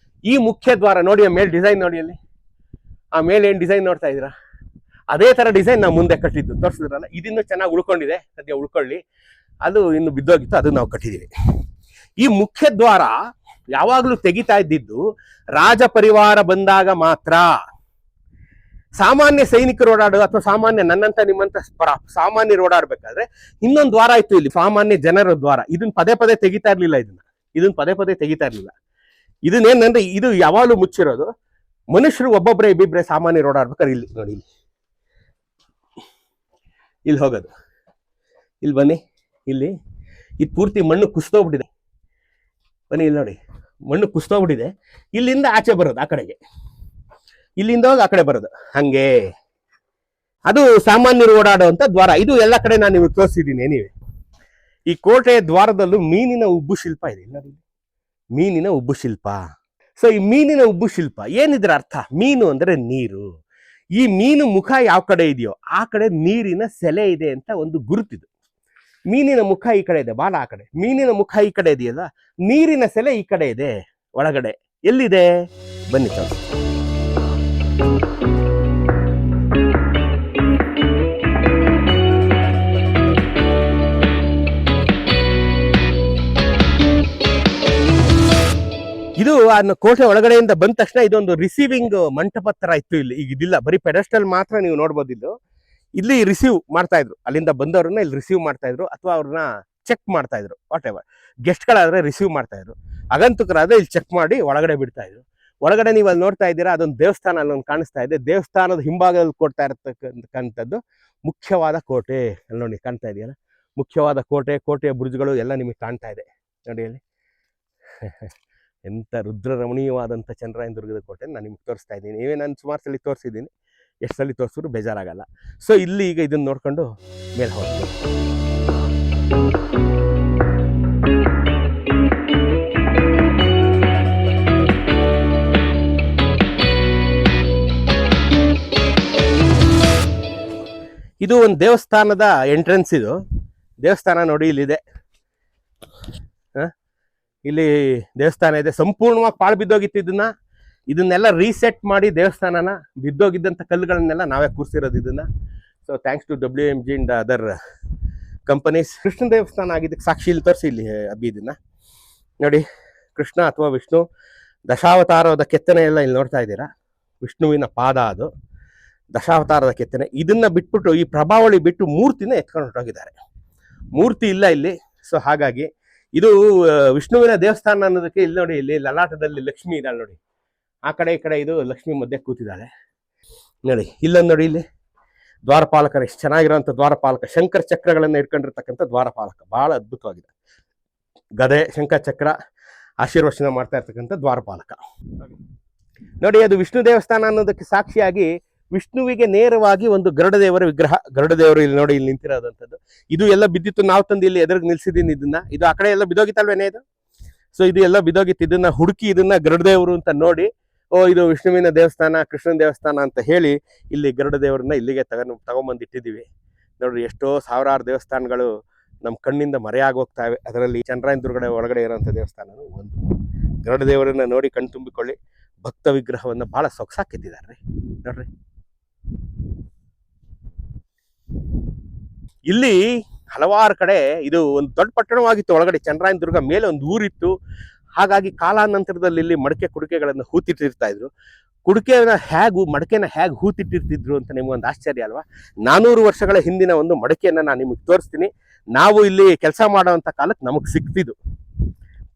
ಈ ಮುಖ್ಯ ದ್ವಾರ ನೋಡಿ, ಆ ಮೇಲೆ ಡಿಸೈನ್ ನೋಡಿ, ಅಲ್ಲಿ ಆ ಮೇಲೆ ಏನ್ ಡಿಸೈನ್ ನೋಡ್ತಾ ಇದ್ದೀರಾ, ಅದೇ ತರ ಡಿಸೈನ್ ನಾವು ಮುಂದೆ ಕಟ್ಟಿದ್ದು ತೋರಿಸಿದ್ರಲ್ಲ. ಇದಿನ್ನೂ ಚೆನ್ನಾಗಿ ಉಳ್ಕೊಂಡಿದೆ, ಸದ್ಯ ಉಳ್ಕೊಳ್ಳಿ. ಅದು ಇನ್ನು ಬಿದ್ದೋಗಿತ್ತು, ಅದು ನಾವು ಕಟ್ಟಿದೀವಿ. ಈ ಮುಖ್ಯ ದ್ವಾರ ಯಾವಾಗ್ಲೂ ತೆಗಿತಾ ಇದ್ದಿದ್ದು ರಾಜ ಪರಿವಾರ ಬಂದಾಗ ಮಾತ್ರ. ಸಾಮಾನ್ಯ ಸೈನಿಕರು ಓಡಾಡೋದು, ಅಥವಾ ಸಾಮಾನ್ಯ ನನ್ನಂತ ನಿಮ್ಮಂತ ಸಾಮಾನ್ಯರು ಓಡಾಡ್ಬೇಕಾದ್ರೆ ಇನ್ನೊಂದು ದ್ವಾರ ಇತ್ತು ಇಲ್ಲಿ, ಸಾಮಾನ್ಯ ಜನರ ದ್ವಾರ. ಇದನ್ನ ಪದೇ ತೆಗಿತಾ ಇರ್ಲಿಲ್ಲ, ಇದನ್ನ ಪದೇ ತೆಗಿತಾ ಇರ್ಲಿಲ್ಲ. ಇದನ್ನೇನಂದ್ರೆ, ಇದು ಯಾವಾಗಲೂ ಮುಚ್ಚಿರೋದು. ಮನುಷ್ಯರು ಒಬ್ಬೊಬ್ಬರೇ ಇಬ್ಬಿಬ್ರೆ ಸಾಮಾನ್ಯರು ಓಡಾಡ್ಬೇಕಾದ್ರೆ ಇಲ್ಲಿ ನೋಡಿ, ಇಲ್ಲಿ ಹೋಗೋದು. ಇಲ್ಲಿ ಬನ್ನಿ, ಇಲ್ಲಿ ಇದು ಪೂರ್ತಿ ಮಣ್ಣು ಕುಸ್ತೋಗ್ಬಿಟ್ಟಿದೆ. ಬನ್ನಿ ಇಲ್ಲಿ ನೋಡಿ, ಮಣ್ಣು ಕುಸ್ತೋಗ್ಬಿಟ್ಟಿದೆ. ಇಲ್ಲಿಂದ ಆಚೆ ಬರೋದು ಆ ಕಡೆಗೆ, ಇಲ್ಲಿಂದ ಹೋಗಿ ಆ ಕಡೆ ಬರೋದು, ಹಂಗೆ. ಅದು ಸಾಮಾನ್ಯರು ಓಡಾಡುವಂತ ದ್ವಾರ. ಇದು ಎಲ್ಲ ಕಡೆ ನಾನು ನಿಮಗೆ ತೋರಿಸಿದ್ದೀನಿ. ನೀವೇ ಈ ಕೋಟೆಯ ದ್ವಾರದಲ್ಲೂ ಮೀನಿನ ಉಬ್ಬು ಶಿಲ್ಪ ಇದೆ ನೋಡಿ, ಮೀನಿನ ಉಬ್ಬು ಶಿಲ್ಪ. ಸೊ ಈ ಮೀನಿನ ಉಬ್ಬು ಶಿಲ್ಪ ಏನಿದ್ರ ಅರ್ಥ? ಮೀನು ಅಂದ್ರೆ ನೀರು. ಈ ಮೀನು ಮುಖ ಯಾವ ಕಡೆ ಇದೆಯೋ ಆ ಕಡೆ ನೀರಿನ ಸೆಲೆ ಇದೆ ಅಂತ ಒಂದು ಗುರುತಿದು. ಮೀನಿನ ಮುಖ ಈ ಕಡೆ ಇದೆ, ಬಾಲ ಆ ಕಡೆ. ಮೀನಿನ ಮುಖ ಈ ಕಡೆ ಇದೆಯಲ್ಲ, ನೀರಿನ ಸೆಲೆ ಈ ಕಡೆ ಇದೆ. ಒಳಗಡೆ ಎಲ್ಲಿದೆ ಬನ್ನಿ ತೋರಿಸಿ. ಇದು ಕೋಟೆ ಒಳಗಡೆಯಿಂದ ಬಂದ ತಕ್ಷಣ ಇದೊಂದು ರಿಸೀವಿಂಗ್ ಮಂಟಪ ತರ ಇತ್ತು. ಇಲ್ಲಿ ಈಗ ಇದಿಲ್ಲ, ಬರೀ ಪೆಡಸ್ಟಲ್ ಮಾತ್ರ ನೀವು ನೋಡ್ಬೋದು. ಇಲ್ಲಿ ರಿಸೀವ್ ಮಾಡ್ತಾ ಇದ್ರು, ಅಲ್ಲಿಂದ ಬಂದವ್ರನ್ನ ಇಲ್ಲಿ ರಿಸೀವ್ ಮಾಡ್ತಾ ಇದ್ರು, ಅಥವಾ ಅವ್ರನ್ನ ಚೆಕ್ ಮಾಡ್ತಾ ಇದ್ರು. ವಾಟ್ ಎವರ್, ಗೆಸ್ಟ್ಗಳಾದ್ರೆ ರಿಸೀವ್ ಮಾಡ್ತಾ ಇದ್ರು, ಆಗಂತುಕರಾದ್ರೆ ಇಲ್ಲಿ ಚೆಕ್ ಮಾಡಿ ಒಳಗಡೆ ಬಿಡ್ತಾ ಇದ್ರು. ಒಳಗಡೆ ನೀವು ಅಲ್ಲಿ ನೋಡ್ತಾ ಇದ್ದೀರಾ, ಅದೊಂದು ದೇವಸ್ಥಾನ ಅಲ್ಲೊಂದು ಕಾಣಿಸ್ತಾ ಇದೆ. ದೇವಸ್ಥಾನದ ಹಿಂಭಾಗದಲ್ಲಿ ಕೊಡ್ತಾ ಇರತಕ್ಕಂಥದ್ದು ಮುಖ್ಯವಾದ ಕೋಟೆ. ಅಲ್ಲಿ ನೋಡಿ ಕಾಣ್ತಾ ಇದೆಯಲ್ಲ, ಮುಖ್ಯವಾದ ಕೋಟೆ, ಕೋಟೆಯ ಬುರುಜುಗಳು ಎಲ್ಲ ನಿಮಗೆ ಕಾಣ್ತಾ ಇದೆ ನೋಡಿ. ಅಲ್ಲಿ ಎಂತ ರುದ್ರ ರಮಣೀಯವಾದಂಥ ಚನ್ನರಾಯನದುರ್ಗದ ಕೋಟೆ ನಾನು ನಿಮ್ಗೆ ತೋರಿಸ್ತಾ ಇದ್ದೀನಿ. ನಾನು ಸುಮಾರು ಸಲ ತೋರಿಸಿದ್ದೀನಿ. ಎಷ್ಟು ಸಲ ತೋರಿಸಿದ್ರು ಬೇಜಾರಾಗಲ್ಲ. ಸೊ ಇಲ್ಲಿ ಈಗ ಇದನ್ನು ನೋಡ್ಕೊಂಡು ಮೇಲೆ ಹೋಗ್ತೀವಿ. ಇದು ಒಂದು ದೇವಸ್ಥಾನದ ಎಂಟ್ರೆನ್ಸ್. ಇದು ದೇವಸ್ಥಾನ ನೋಡಿ ಇಲ್ಲಿದೆ. ಇಲ್ಲಿ ದೇವಸ್ಥಾನ ಇದೆ, ಸಂಪೂರ್ಣವಾಗಿ ಪಾಳು ಬಿದ್ದೋಗಿತ್ತು. ಇದನ್ನೆಲ್ಲ ರೀಸೆಟ್ ಮಾಡಿ ದೇವಸ್ಥಾನನ, ಬಿದ್ದೋಗಿದ್ದಂಥ ಕಲ್ಲುಗಳನ್ನೆಲ್ಲ ನಾವೇ ಕೂರಿಸಿರೋದು ಇದನ್ನ. So thanks to WMG and other companies. Krishna ದೇವಸ್ಥಾನ ಆಗಿದ್ದಕ್ಕೆ ಸಾಕ್ಷಿ ಇಲ್ಲಿ ತೋರಿಸಿ ಇಲ್ಲಿ ಅಬ್ಬಿ ಇದನ್ನ ನೋಡಿ. ಕೃಷ್ಣ ಅಥವಾ ವಿಷ್ಣು ದಶಾವತಾರದ ಕೆತ್ತನೆ ಎಲ್ಲ ಇಲ್ಲಿ ನೋಡ್ತಾ ಇದ್ದೀರಾ. ವಿಷ್ಣುವಿನ ಪಾದ ಅದು ದಶಾವತಾರದ ಕೆತ್ತನೆ. ಇದನ್ನ ಬಿಟ್ಬಿಟ್ಟು ಈ ಪ್ರಭಾವಳಿ ಬಿಟ್ಟು ಮೂರ್ತಿನ ಎತ್ಕೊಂಡು ಹೊರಟೋಗಿದ್ದಾರೆ. ಮೂರ್ತಿ ಇಲ್ಲ ಇಲ್ಲಿ. ಸೊ ಹಾಗಾಗಿ ಇದು ವಿಷ್ಣುವಿನ ದೇವಸ್ಥಾನ ಅನ್ನೋದಕ್ಕೆ ಇಲ್ಲಿ ನೋಡಿ, ಇಲ್ಲಿ ಲಲಾಟದಲ್ಲಿ ಲಕ್ಷ್ಮಿ ಇದ್ದಾಳೆ ನೋಡಿ. ಆ ಕಡೆ ಈ ಕಡೆ ಇದು ಲಕ್ಷ್ಮಿ ಮಧ್ಯೆ ಕೂತಿದ್ದಾಳೆ ನೋಡಿ. ಇಲ್ಲೊಂದು ನೋಡಿ, ಇಲ್ಲಿ ದ್ವಾರಪಾಲಕರು, ಎಷ್ಟು ಚೆನ್ನಾಗಿರೋಂಥ ದ್ವಾರಪಾಲಕ, ಶಂಕರ ಚಕ್ರಗಳನ್ನು ಇಟ್ಕೊಂಡಿರ್ತಕ್ಕಂಥ ದ್ವಾರಪಾಲಕ, ಬಹಳ ಅದ್ಭುತವಾಗಿದೆ. ಗದೆ, ಶಂಕರ ಚಕ್ರ, ಆಶೀರ್ವಚನ ಮಾಡ್ತಾ ಇರ್ತಕ್ಕಂಥ ದ್ವಾರಪಾಲಕ ನೋಡಿ. ಅದು ವಿಷ್ಣು ದೇವಸ್ಥಾನ ಅನ್ನೋದಕ್ಕೆ ಸಾಕ್ಷಿಯಾಗಿ ವಿಷ್ಣುವಿಗೆ ನೇರವಾಗಿ ಒಂದು ಗರುಡದೇವರ ವಿಗ್ರಹ, ಗರುಡದೇವರು ಇಲ್ಲಿ ನೋಡಿ ಇಲ್ಲಿ ನಿಂತಿರೋದಂಥದ್ದು. ಇದು ಎಲ್ಲ ಬಿದ್ದಿತ್ತು, ನಾವು ತಂದು ಇಲ್ಲಿ ಎದುರಿಗೆ ನಿಲ್ಸಿದ್ದೀನಿ ಇದನ್ನ. ಇದು ಆ ಕಡೆ ಎಲ್ಲ ಬಿದ್ದೋಗಿತ್ತಲ್ವೇನೆ ಇದು. ಸೊ ಇದು ಎಲ್ಲ ಬಿದ್ದೋಗಿತ್ತು. ಇದನ್ನ ಹುಡುಕಿ ಇದನ್ನ ಗರುಡದೇವರು ಅಂತ ನೋಡಿ, ಇದು ವಿಷ್ಣುವಿನ ದೇವಸ್ಥಾನ, ಕೃಷ್ಣನ ದೇವಸ್ಥಾನ ಅಂತ ಹೇಳಿ ಇಲ್ಲಿ ಗರುಡದೇವರನ್ನ ಇಲ್ಲಿಗೆ ತಗೊಂಬಂದು ಇಟ್ಟಿದ್ದೀವಿ. ನೋಡ್ರಿ, ಎಷ್ಟೋ ಸಾವಿರಾರು ದೇವಸ್ಥಾನಗಳು ನಮ್ಮ ಕಣ್ಣಿಂದ ಮರೆಯಾಗೋಗ್ತಾವೆ. ಅದರಲ್ಲಿ ಚಂದ್ರಾಯನ ದುರ್ಗಡೆ ಒಳಗಡೆ ಇರೋಂಥ ದೇವಸ್ಥಾನನೂ ಒಂದು. ಗರುಡದೇವರನ್ನ ನೋಡಿ ಕಣ್ ತುಂಬಿಕೊಳ್ಳಿ. ಭಕ್ತ ವಿಗ್ರಹವನ್ನು ಬಹಳ ಸೊಗಸಾಗಿ ಕೆತ್ತಿದ್ದಾರೆ ನೋಡ್ರಿ. ಇಲ್ಲಿ ಹಲವಾರು ಕಡೆ ಇದು ಒಂದು ದೊಡ್ಡ ಪಟ್ಟಣವಾಗಿತ್ತು. ಒಳಗಡೆ ಚಂದ್ರಾಯನ ದುರ್ಗ ಮೇಲೆ ಒಂದು ಊರಿತ್ತು. ಹಾಗಾಗಿ ಕಾಲಾನಂತರದಲ್ಲಿ ಇಲ್ಲಿ ಮಡಕೆ ಕುಡಿಕೆಗಳನ್ನು ಹೂತಿಟ್ಟಿರ್ತಾ ಇದ್ರು. ಮಡಕೆನ ಹೇಗೆ ಹೂತಿಟ್ಟಿರ್ತಿದ್ರು ಅಂತ ನಿಮ್ಗೊಂದು ಆಶ್ಚರ್ಯ ಅಲ್ವಾ? 400 ವರ್ಷಗಳ ಹಿಂದಿನ ಒಂದು ಮಡಕೆಯನ್ನು ನಾನು ನಿಮಗೆ ತೋರಿಸ್ತೀನಿ. ನಾವು ಇಲ್ಲಿ ಕೆಲಸ ಮಾಡೋವಂಥ ಕಾಲಕ್ಕೆ ನಮಗೆ ಸಿಕ್ತಿದ್ದು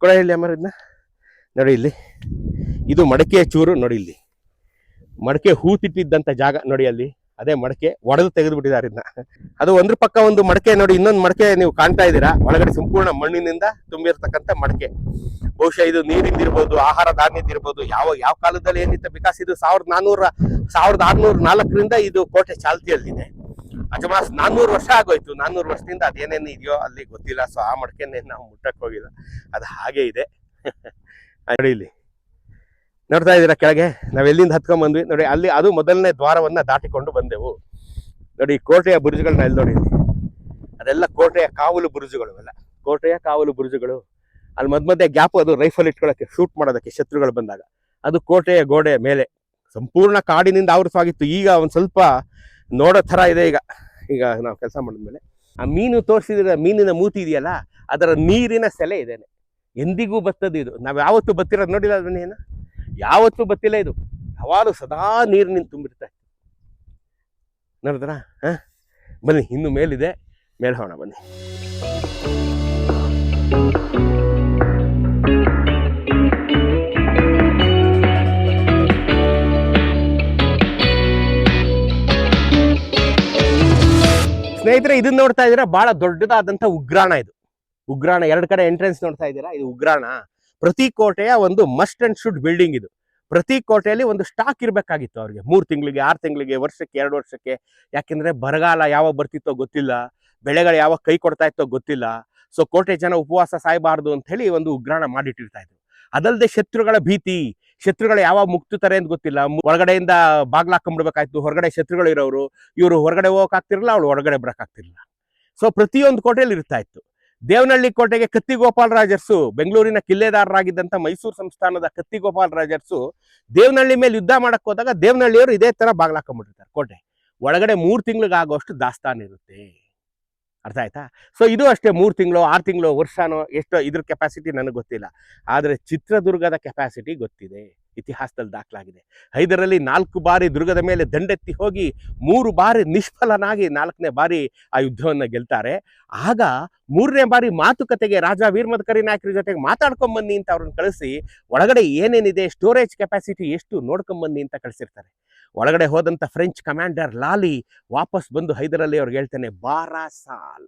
ಕೂಡ. ಹೇಳಿ ಅಮ್ಮ ಇದನ್ನ ನೋಡಿ. ಇಲ್ಲಿ ಇದು ಮಡಕೆ ಚೂರು ನೋಡಿ. ಇಲ್ಲಿ ಮಡಕೆ ಹೂತಿಟ್ಟಿದ್ದಂಥ ಜಾಗ ನೋಡಿ. ಅಲ್ಲಿ ಅದೇ ಮಡಕೆ ಒಡೆದು ತೆಗೆದು ಬಿಟ್ಟಿದ್ದಾರೆ ಇದನ್ನ. ಅದು ಒಂದ್ರ ಪಕ್ಕ ಒಂದು ಮಡಕೆ ನೋಡಿ. ಇನ್ನೊಂದು ಮಡಕೆ ನೀವು ಕಾಣ್ತಾ ಇದ್ದೀರಾ, ಒಳಗಡೆ ಸಂಪೂರ್ಣ ಮಣ್ಣಿನಿಂದ ತುಂಬಿರ್ತಕ್ಕಂಥ ಮಡಕೆ. ಬಹುಶಃ ಇದು ನೀರಿಂದಿರ್ಬೋದು, ಆಹಾರ ಧಾನ್ಯದಿರ್ಬೋದು. ಯಾವ ಕಾಲದಲ್ಲಿ ಏನಿತ್ತು, ಬಿಕಾಸ್ ಇದು 1604ರಿಂದ ಇದು ಕೋಟೆ ಚಾಲ್ತಿಯಲ್ಲಿದೆ. ಅಜಮಾಸ್ 400 ವರ್ಷ ಆಗೋಯ್ತು. 400 ವರ್ಷದಿಂದ ಅದೇನೇನು ಇದೆಯೋ ಅಲ್ಲಿ ಗೊತ್ತಿಲ್ಲ. ಸೊ ಆ ಮಡಕೆನೇನು ನಾವು ಮುಟ್ಟಕ್ಕೆ ಹೋಗಿಲ್ಲ, ಅದು ಹಾಗೆ ಇದೆ ನೋಡಿ. ಇಲ್ಲಿ ನೋಡ್ತಾ ಇದ್ದೀರಾ ಕೆಳಗೆ ನಾವು ಎಲ್ಲಿಂದ ಹತ್ಕೊಂಡ್ ಬಂದ್ವಿ ನೋಡಿ. ಅಲ್ಲಿ ಅದು ಮೊದಲನೇ ದ್ವಾರವನ್ನ ದಾಟಿಕೊಂಡು ಬಂದೆವು ನೋಡಿ. ಕೋಟೆಯ ಬುರುಜುಗಳನ್ನ ಇಲ್ಲಿ ನೋಡಿ. ಅದೆಲ್ಲ ಕೋಟೆಯ ಕಾವಲು ಬುರುಜುಗಳು, ಎಲ್ಲ ಕೋಟೆಯ ಕಾವಲು ಬುರುಜುಗಳು. ಅಲ್ಲಿ ಮಧ್ಯೆ ಗ್ಯಾಪ್, ಅದು ರೈಫಲ್ ಇಟ್ಕೊಳ್ಳೋಕೆ, ಶೂಟ್ ಮಾಡೋದಕ್ಕೆ ಶತ್ರುಗಳು ಬಂದಾಗ. ಅದು ಕೋಟೆಯ ಗೋಡೆ ಮೇಲೆ ಸಂಪೂರ್ಣ ಕಾಡಿನಿಂದ ಆವೃತವಾಗಿತ್ತು. ಈಗ ಒಂದು ಸ್ವಲ್ಪ ನೋಡೋ ಥರ ಇದೆ. ಈಗ ನಾವು ಕೆಲಸ ಮಾಡಿದ್ಮೇಲೆ ಆ ಮೀನು ತೋರಿಸಿದ್ರೆ, ಮೀನಿನ ಮೂತಿ ಇದೆಯಲ್ಲ, ಅದರ ನೀರಿನ ಸೆಲೆ ಇದೇನೆ. ಎಂದಿಗೂ ಬತ್ತದು ಇದು. ನಾವು ಯಾವತ್ತೂ ಬತ್ತಿರೋದು ನೋಡಿಲ್ಲ ಅದನ್ನ, ಏನ ಯಾವತ್ತೂ ಬತ್ತಿಲ್ಲ ಇದು. ಯಾವಾಗಲೂ ಸದಾ ನೀರಿನಿಂದ ತುಂಬಿರ್ತಾರೆ. ನೋಡಿದ್ರ? ಬನ್ನಿ, ಇನ್ನು ಮೇಲಿದೆ, ಮೇಲೆ ಹೋಗೋಣ ಬನ್ನಿ. ಸ್ನೇಹಿತರೆ, ಇದನ್ನ ನೋಡ್ತಾ ಇದ್ದೀರಾ, ಬಹಳ ದೊಡ್ಡದಾದಂಥ ಉಗ್ರಾಣ ಇದು. ಉಗ್ರಾಣ, 2 ಕಡೆ ಎಂಟ್ರೆನ್ಸ್ ನೋಡ್ತಾ ಇದ್ದೀರಾ, ಇದು ಉಗ್ರಾಣ. ಪ್ರತಿ ಕೋಟೆಯ ಒಂದು ಮಸ್ಟ್ ಅಂಡ್ ಶುಡ್ ಬಿಲ್ಡಿಂಗ್ ಇದು. ಪ್ರತಿ ಕೋಟೆಯಲ್ಲಿ ಒಂದು ಸ್ಟಾಕ್ ಇರಬೇಕಾಗಿತ್ತು ಅವ್ರಿಗೆ, 3 ತಿಂಗಳಿಗೆ, 6 ತಿಂಗಳಿಗೆ, ವರ್ಷಕ್ಕೆ, 2 ವರ್ಷಕ್ಕೆ. ಯಾಕೆಂದ್ರೆ ಬರಗಾಲ ಯಾವಾಗ ಬರ್ತಿತ್ತೋ ಗೊತ್ತಿಲ್ಲ, ಬೆಳೆಗಳು ಯಾವಾಗ ಕೈ ಕೊಡ್ತಾ ಇತ್ತೋ ಗೊತ್ತಿಲ್ಲ. ಸೊ ಕೋಟೆ ಜನ ಉಪವಾಸ ಸಾಯಬಾರ್ದು ಅಂತ ಹೇಳಿ ಒಂದು ಉಗ್ರಾಣ ಮಾಡಿಟ್ಟಿರ್ತಾ ಇದ್ರು. ಅದಲ್ಲದೆ ಶತ್ರುಗಳ ಭೀತಿ, ಶತ್ರುಗಳು ಯಾವಾಗ ಮುಕ್ತುತ್ತಾರೆ ಅಂತ ಗೊತ್ತಿಲ್ಲ. ಒಳಗಡೆಯಿಂದ ಬಾಗ್ಲಾಕೊಂಡ್ಬಿಡ್ಬೇಕಾಯ್ತು. ಹೊರಗಡೆ ಶತ್ರುಗಳು ಇರೋರು, ಇವರು ಹೊರಗಡೆ ಹೋಗಕ್ಕಾಗ್ತಿರಲಿಲ್ಲ, ಅವಳು ಹೊರಗಡೆ ಬರೋಕ್ಕಾಗ್ತಿರ್ಲಿಲ್ಲ. ಸೊ ಪ್ರತಿಯೊಂದು ಕೋಟೆಯಲ್ಲಿ ಇರ್ತಾ ಇತ್ತು. ದೇವನಹಳ್ಳಿ ಕೋಟೆಗೆ ಕತ್ತಿ ಗೋಪಾಲರಾಜರ್ಸು, ಬೆಂಗಳೂರಿನ ಕಿಲ್ಲೆದಾರರಾಗಿದ್ದಂಥ ಮೈಸೂರು ಸಂಸ್ಥಾನದ ಕತ್ತಿ ಗೋಪಾಲರಾಜರ್ಸು ದೇವನಹಳ್ಳಿ ಮೇಲೆ ಯುದ್ಧ ಮಾಡಕ್ ಹೋದಾಗ ದೇವನಹಳ್ಳಿಯವರು ಇದೇ ತರ ಬಾಗ್ಲಾಕೊಂಡ್ಬಿಟ್ಟಿರ್ತಾರೆ. ಕೋಟೆ ಒಳಗಡೆ 3 ತಿಂಗಳಿಗಾಗುವಷ್ಟು ದಾಸ್ತಾನು ಇರುತ್ತೆ. ಅರ್ಥ ಆಯ್ತಾ? ಸೊ ಇದು ಅಷ್ಟೇ, 3 ತಿಂಗಳು, 6 ತಿಂಗಳು, ವರ್ಷನೋ ಎಷ್ಟೋ ಇದ್ರ ಕೆಪಾಸಿಟಿ ನನಗೆ ಗೊತ್ತಿಲ್ಲ. ಆದರೆ ಚಿತ್ರದುರ್ಗದ ಕೆಪಾಸಿಟಿ ಗೊತ್ತಿದೆ, ಇತಿಹಾಸದಲ್ಲಿ ದಾಖಲಾಗಿದೆ. 5ರಲ್ಲಿ 4 ಬಾರಿ ದುರ್ಗದ ಮೇಲೆ ದಂಡೆತ್ತಿ ಹೋಗಿ 3 ಬಾರಿ ನಿಷ್ಫಲನಾಗಿ 4ನೇ ಬಾರಿ ಆ ಯುದ್ಧವನ್ನು ಗೆಲ್ತಾರೆ. ಆಗ 3ನೇ ಬಾರಿ ಮಾತುಕತೆಗೆ ರಾಜ ವೀರಮದಕರಿ ನಾಯಕರ ಜೊತೆಗೆ ಮಾತಾಡ್ಕೊಂಬನ್ನಿ ಅಂತ ಅವ್ರನ್ನ ಕಳಿಸಿ, ಒಳಗಡೆ ಏನೇನಿದೆ, ಸ್ಟೋರೇಜ್ ಕೆಪಾಸಿಟಿ ಎಷ್ಟು ನೋಡ್ಕೊಂಬನ್ನಿ ಅಂತ ಕಳಿಸಿರ್ತಾರೆ. ಒಳಗಡೆ ಹೋದಂಥ ಫ್ರೆಂಚ್ ಕಮಾಂಡರ್ ಲಾಲಿ ವಾಪಸ್ ಬಂದು 5ರಲ್ಲಿ ಅವ್ರಿಗೆ ಹೇಳ್ತಾನೆ, 12 ಸಾಲ್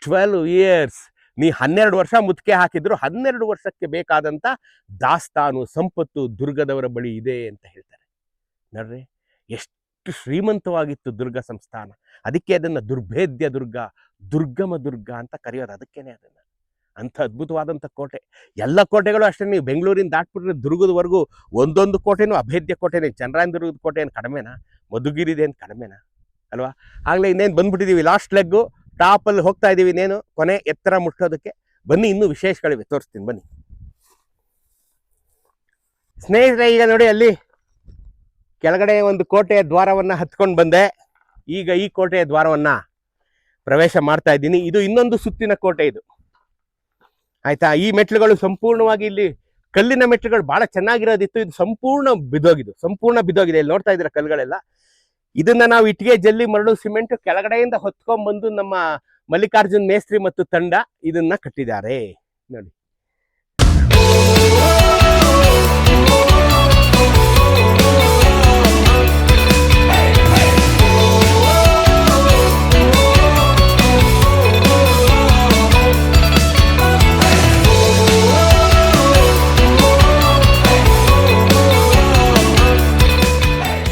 12 ಇಯರ್ಸ್, ನೀ 12 ವರ್ಷ ಮುತ್ತಿಗೆ ಹಾಕಿದ್ರು 12 ವರ್ಷಕ್ಕೆ ಬೇಕಾದಂಥ ದಾಸ್ತಾನು ಸಂಪತ್ತು ದುರ್ಗದವರ ಬಳಿ ಇದೆ ಅಂತ ಹೇಳ್ತಾರೆ. ನೋಡ್ರಿ, ಎಷ್ಟು ಶ್ರೀಮಂತವಾಗಿತ್ತು ದುರ್ಗ ಸಂಸ್ಥಾನ. ಅದಕ್ಕೆ ಅದನ್ನು ದುರ್ಭೇದ್ಯ ದುರ್ಗ, ದುರ್ಗಮ ದುರ್ಗ ಅಂತ ಕರೆಯೋದು ಅದಕ್ಕೇನೆ ಅದನ್ನು. ಅಂಥ ಅದ್ಭುತವಾದಂಥ ಕೋಟೆ. ಎಲ್ಲ ಕೋಟೆಗಳು ಅಷ್ಟೇ. ನೀವು ಬೆಂಗಳೂರಿನ ದಾಟ್ಬಿಟ್ರೆ ದುರ್ಗದವರೆಗೂ ಒಂದೊಂದು ಕೋಟೆನೂ ಅಭೇದ್ಯ ಕೋಟೆನೇ. ಚಂದ್ರಾಯನದುರ್ಗದ ಕೋಟೆ ಏನು ಕಡಿಮೆನಾ? ಮಧುಗಿರಿದೇನು ಕಡಿಮೆನಾ ಅಲ್ವಾ? ಆಗಲೇ ಇನ್ನೇನು ಬಂದ್ಬಿಟ್ಟಿದ್ದೀವಿ, ಲಾಸ್ಟ್ ಲೆಗ್ಗು, ಟಾಪಲ್ಲಿ ಹೋಗ್ತಾ ಇದ್ದೀವಿ. ಇನ್ನೇನು ಕೊನೆ ಎತ್ತರ ಮುಟ್ಟೋದಕ್ಕೆ. ಬನ್ನಿ, ಇನ್ನೂ ವಿಶೇಷಗಳಿವೆ, ತೋರಿಸ್ತೀನಿ ಬನ್ನಿ ಸ್ನೇಹಿತರೆ. ಈಗ ನೋಡಿ, ಅಲ್ಲಿ ಕೆಳಗಡೆ ಒಂದು ಕೋಟೆಯ ದ್ವಾರವನ್ನು ಹತ್ಕೊಂಡು ಬಂದೆ. ಈಗ ಈ ಕೋಟೆಯ ದ್ವಾರವನ್ನು ಪ್ರವೇಶ ಮಾಡ್ತಾ ಇದ್ದೀನಿ. ಇದು ಇನ್ನೊಂದು ಸುತ್ತಿನ ಕೋಟೆ ಇದು, ಆಯ್ತಾ? ಈ ಮೆಟ್ಲುಗಳು ಸಂಪೂರ್ಣವಾಗಿ ಇಲ್ಲಿ ಕಲ್ಲಿನ ಮೆಟ್ಲುಗಳು ಬಹಳ ಚೆನ್ನಾಗಿರೋದಿತ್ತು. ಇದು ಸಂಪೂರ್ಣ ಬಿದ್ದೋಗಿದೆ. ಇಲ್ಲಿ ನೋಡ್ತಾ ಇದ್ದೀರಾ ಕಲ್ಲುಗಳೆಲ್ಲ. ಇದನ್ನ ನಾವು ಇಟ್ಟಿಗೆ, ಜಲ್ಲಿ, ಮರಳು, ಸಿಮೆಂಟ್ ಕೆಳಗಡೆಯಿಂದ ಹೊತ್ಕೊಂಡ್ಬಂದು ನಮ್ಮ ಮಲ್ಲಿಕಾರ್ಜುನ್ ಮೇಸ್ತ್ರಿ ಮತ್ತು ತಂಡ ಇದನ್ನ ಕಟ್ಟಿದ್ದಾರೆ ನೋಡಿ.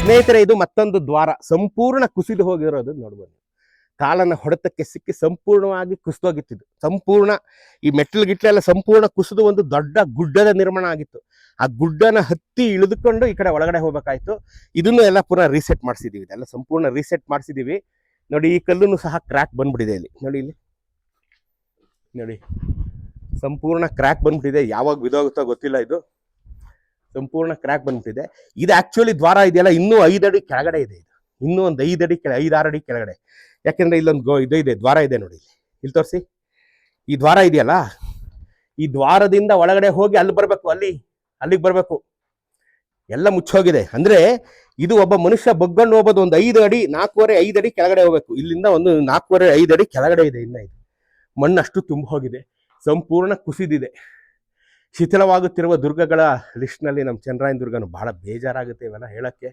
ಸ್ನೇಹಿತರೆ, ಇದು ಮತ್ತೊಂದು ದ್ವಾರ ಸಂಪೂರ್ಣ ಕುಸಿದು ಹೋಗಿರೋದು ನೋಡ್ಬೋದು. ಕಾಲನ ಹೊಡೆತಕ್ಕೆ ಸಿಕ್ಕಿ ಸಂಪೂರ್ಣವಾಗಿ ಕುಸಿದೋಗಿತ್ತು. ಸಂಪೂರ್ಣ ಈ ಮೆಟ್ಲು ಸಂಪೂರ್ಣ ಕುಸಿದು ಒಂದು ದೊಡ್ಡ ಗುಡ್ಡದ ನಿರ್ಮಾಣ ಆಗಿತ್ತು. ಆ ಗುಡ್ಡನ ಹತ್ತಿ ಇಳಿದುಕೊಂಡು ಈ ಕಡೆ ಒಳಗಡೆ ಹೋಗ್ಬೇಕಾಯ್ತು. ಇದನ್ನು ಎಲ್ಲ ಪುನಃ ರೀಸೆಟ್ ಮಾಡಿಸಿದೀವಿ. ಇದೆಲ್ಲ ಸಂಪೂರ್ಣ ರೀಸೆಟ್ ಮಾಡಿಸಿದೀವಿ ನೋಡಿ. ಈ ಕಲ್ಲನ್ನು ಸಹ ಕ್ರ್ಯಾಕ್ ಬಂದ್ಬಿಟ್ಟಿದೆ ಇಲ್ಲಿ ನೋಡಿ. ಇಲ್ಲಿ ನೋಡಿ, ಸಂಪೂರ್ಣ ಕ್ರ್ಯಾಕ್ ಬಂದ್ಬಿಟ್ಟಿದೆ. ಯಾವಾಗ ಬಿದೋಗುತ್ತೋ ಗೊತ್ತಿಲ್ಲ. ಇದು ಸಂಪೂರ್ಣ ಕ್ರ್ಯಾಕ್ ಬಂದ್ಬಿಟ್ಟಿದೆ. ಇದು ಆಕ್ಚುಲಿ ದ್ವಾರ ಇದೆಯಲ್ಲ, ಇನ್ನೂ 5 ಅಡಿ ಕೆಳಗಡೆ ಇದೆ. ಇದು ಇನ್ನೂ ಒಂದು 5-6 ಅಡಿ ಕೆಳಗಡೆ. ಯಾಕೆಂದ್ರೆ ಇಲ್ಲೊಂದು ಇದು ಇದೆ, ದ್ವಾರ ಇದೆ ನೋಡಿ. ಇಲ್ಲಿ ತೋರಿಸಿ, ಈ ದ್ವಾರ ಇದೆಯಲ್ಲ, ಈ ದ್ವಾರದಿಂದ ಒಳಗಡೆ ಹೋಗಿ ಅಲ್ಲಿ ಬರಬೇಕು, ಅಲ್ಲಿಗೆ ಬರಬೇಕು. ಎಲ್ಲ ಮುಚ್ಚೋಗಿದೆ. ಅಂದ್ರೆ ಇದು ಒಬ್ಬ ಮನುಷ್ಯ ಬಗ್ಗಂಡು ಹೋಗೋದು ಒಂದು 5 ಅಡಿ, 4.25-5 ಅಡಿ ಕೆಳಗಡೆ ಹೋಗ್ಬೇಕು. ಇಲ್ಲಿಂದ ಒಂದು 4.25-5 ಅಡಿ ಕೆಳಗಡೆ ಇದೆ. ಇನ್ನ ಇದು ಮಣ್ಣಷ್ಟು ತುಂಬ ಹೋಗಿದೆ, ಸಂಪೂರ್ಣ ಕುಸಿದಿದೆ. ಶಿಥಿಲವಾಗುತ್ತಿರುವ ದುರ್ಗಗಳ ಲಿಸ್ಟ್ನಲ್ಲಿ ನಮ್ಮ ಚಂದ್ರಾಯನ ದುರ್ಗನು ಬಹಳ ಬೇಜಾರಾಗುತ್ತೆ ಇವೆಲ್ಲ ಹೇಳಕ್ಕೆ.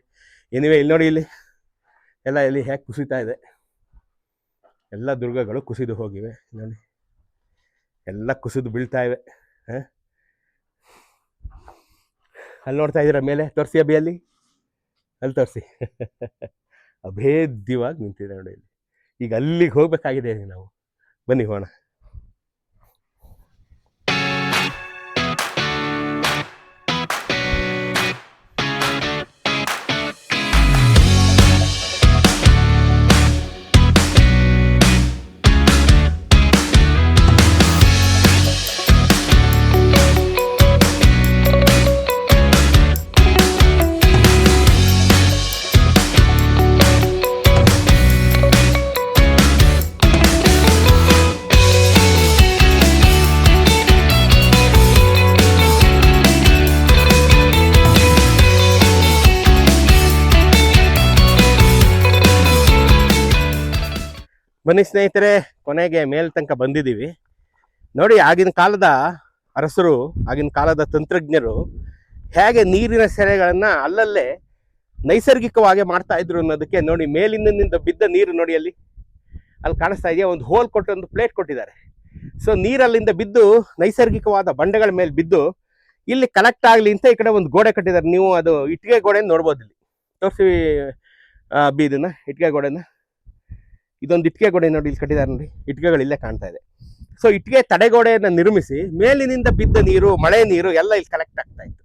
ಎನಿವೆ, ಇಲ್ಲಿ ನೋಡಿ, ಇಲ್ಲಿ ಹೇಗೆ ಕುಸಿತಾ ಇದೆ. ಎಲ್ಲ ದುರ್ಗಗಳು ಕುಸಿದು ಹೋಗಿವೆ ನೋಡಿ. ಎಲ್ಲ ಕುಸಿದು ಬೀಳ್ತಾ ಇವೆ. ಅಲ್ಲಿ ನೋಡ್ತಾ ಇದ್ದೀರಾ ಮೇಲೆ? ತೋರಿಸಿ ಅಭಿ, ಅಲ್ಲಿ ತೋರಿಸಿ. ಅಭೇದ್ಯವಾಗಿ ನಿಂತಿದೆ ನೋಡಿ ಇಲ್ಲಿ. ಈಗ ಅಲ್ಲಿಗೆ ಹೋಗ್ಬೇಕಾಗಿದೆ ನಾವು. ಬನ್ನಿ ಹೋಗೋಣ. ಬನ್ನಿ ಸ್ನೇಹಿತರೆ, ಕೊನೆಗೆ ಮೇಲ್ ತನಕ ಬಂದಿದ್ದೀವಿ ನೋಡಿ. ಆಗಿನ ಕಾಲದ ಅರಸರು, ಆಗಿನ ಕಾಲದ ತಂತ್ರಜ್ಞರು ಹೇಗೆ ನೀರಿನ ಸೆರೆಗಳನ್ನ ಅಲ್ಲಲ್ಲೇ ನೈಸರ್ಗಿಕವಾಗಿ ಮಾಡ್ತಾ ಇದ್ರು ಅನ್ನೋದಕ್ಕೆ ನೋಡಿ. ಮೇಲಿನಿಂದ ಬಿದ್ದ ನೀರು ನೋಡಿ, ಅಲ್ಲಿ ಕಾಣಿಸ್ತಾ ಇದೆಯಾ? ಒಂದು ಹೋಲ್ ಕೊಟ್ಟು ಒಂದು ಪ್ಲೇಟ್ ಕೊಟ್ಟಿದ್ದಾರೆ. ಸೊ ನೀರಲ್ಲಿಂದ ಬಿದ್ದು ನೈಸರ್ಗಿಕವಾದ ಬಂಡೆಗಳ ಮೇಲೆ ಬಿದ್ದು ಇಲ್ಲಿ ಕಲೆಕ್ಟ್ ಆಗಲಿ ಅಂತ ಈ ಕಡೆ ಒಂದು ಗೋಡೆ ಕಟ್ಟಿದ್ದಾರೆ. ನೀವು ಅದು ಇಟ್ಟಿಗೆ ಗೋಡೆ ನೋಡ್ಬೋದು. ಇಲ್ಲಿ ತೋರಿಸಿ ಇದನ್ನ ಇಟ್ಟಿಗೆ ಗೋಡೆನ. ಇದೊಂದು ಇಟ್ಟಿಗೆ ಗೋಡೆ ನೋಡಿ, ಇಲ್ಲಿ ಕಟ್ಟಿದ್ದಾರೆ ನೋಡಿ. ಇಟ್ಟಿಗೆಗಳು ಇಲ್ಲೇ ಕಾಣ್ತಾ ಇದೆ. ಸೊ ಇಟ್ಟಿಗೆ ತಡೆಗೋಡೆಯನ್ನು ನಿರ್ಮಿಸಿ ಮೇಲಿನಿಂದ ಬಿದ್ದ ನೀರು, ಮಳೆ ನೀರು ಎಲ್ಲ ಇಲ್ಲಿ ಕಲೆಕ್ಟ್ ಆಗ್ತಾ ಇತ್ತು.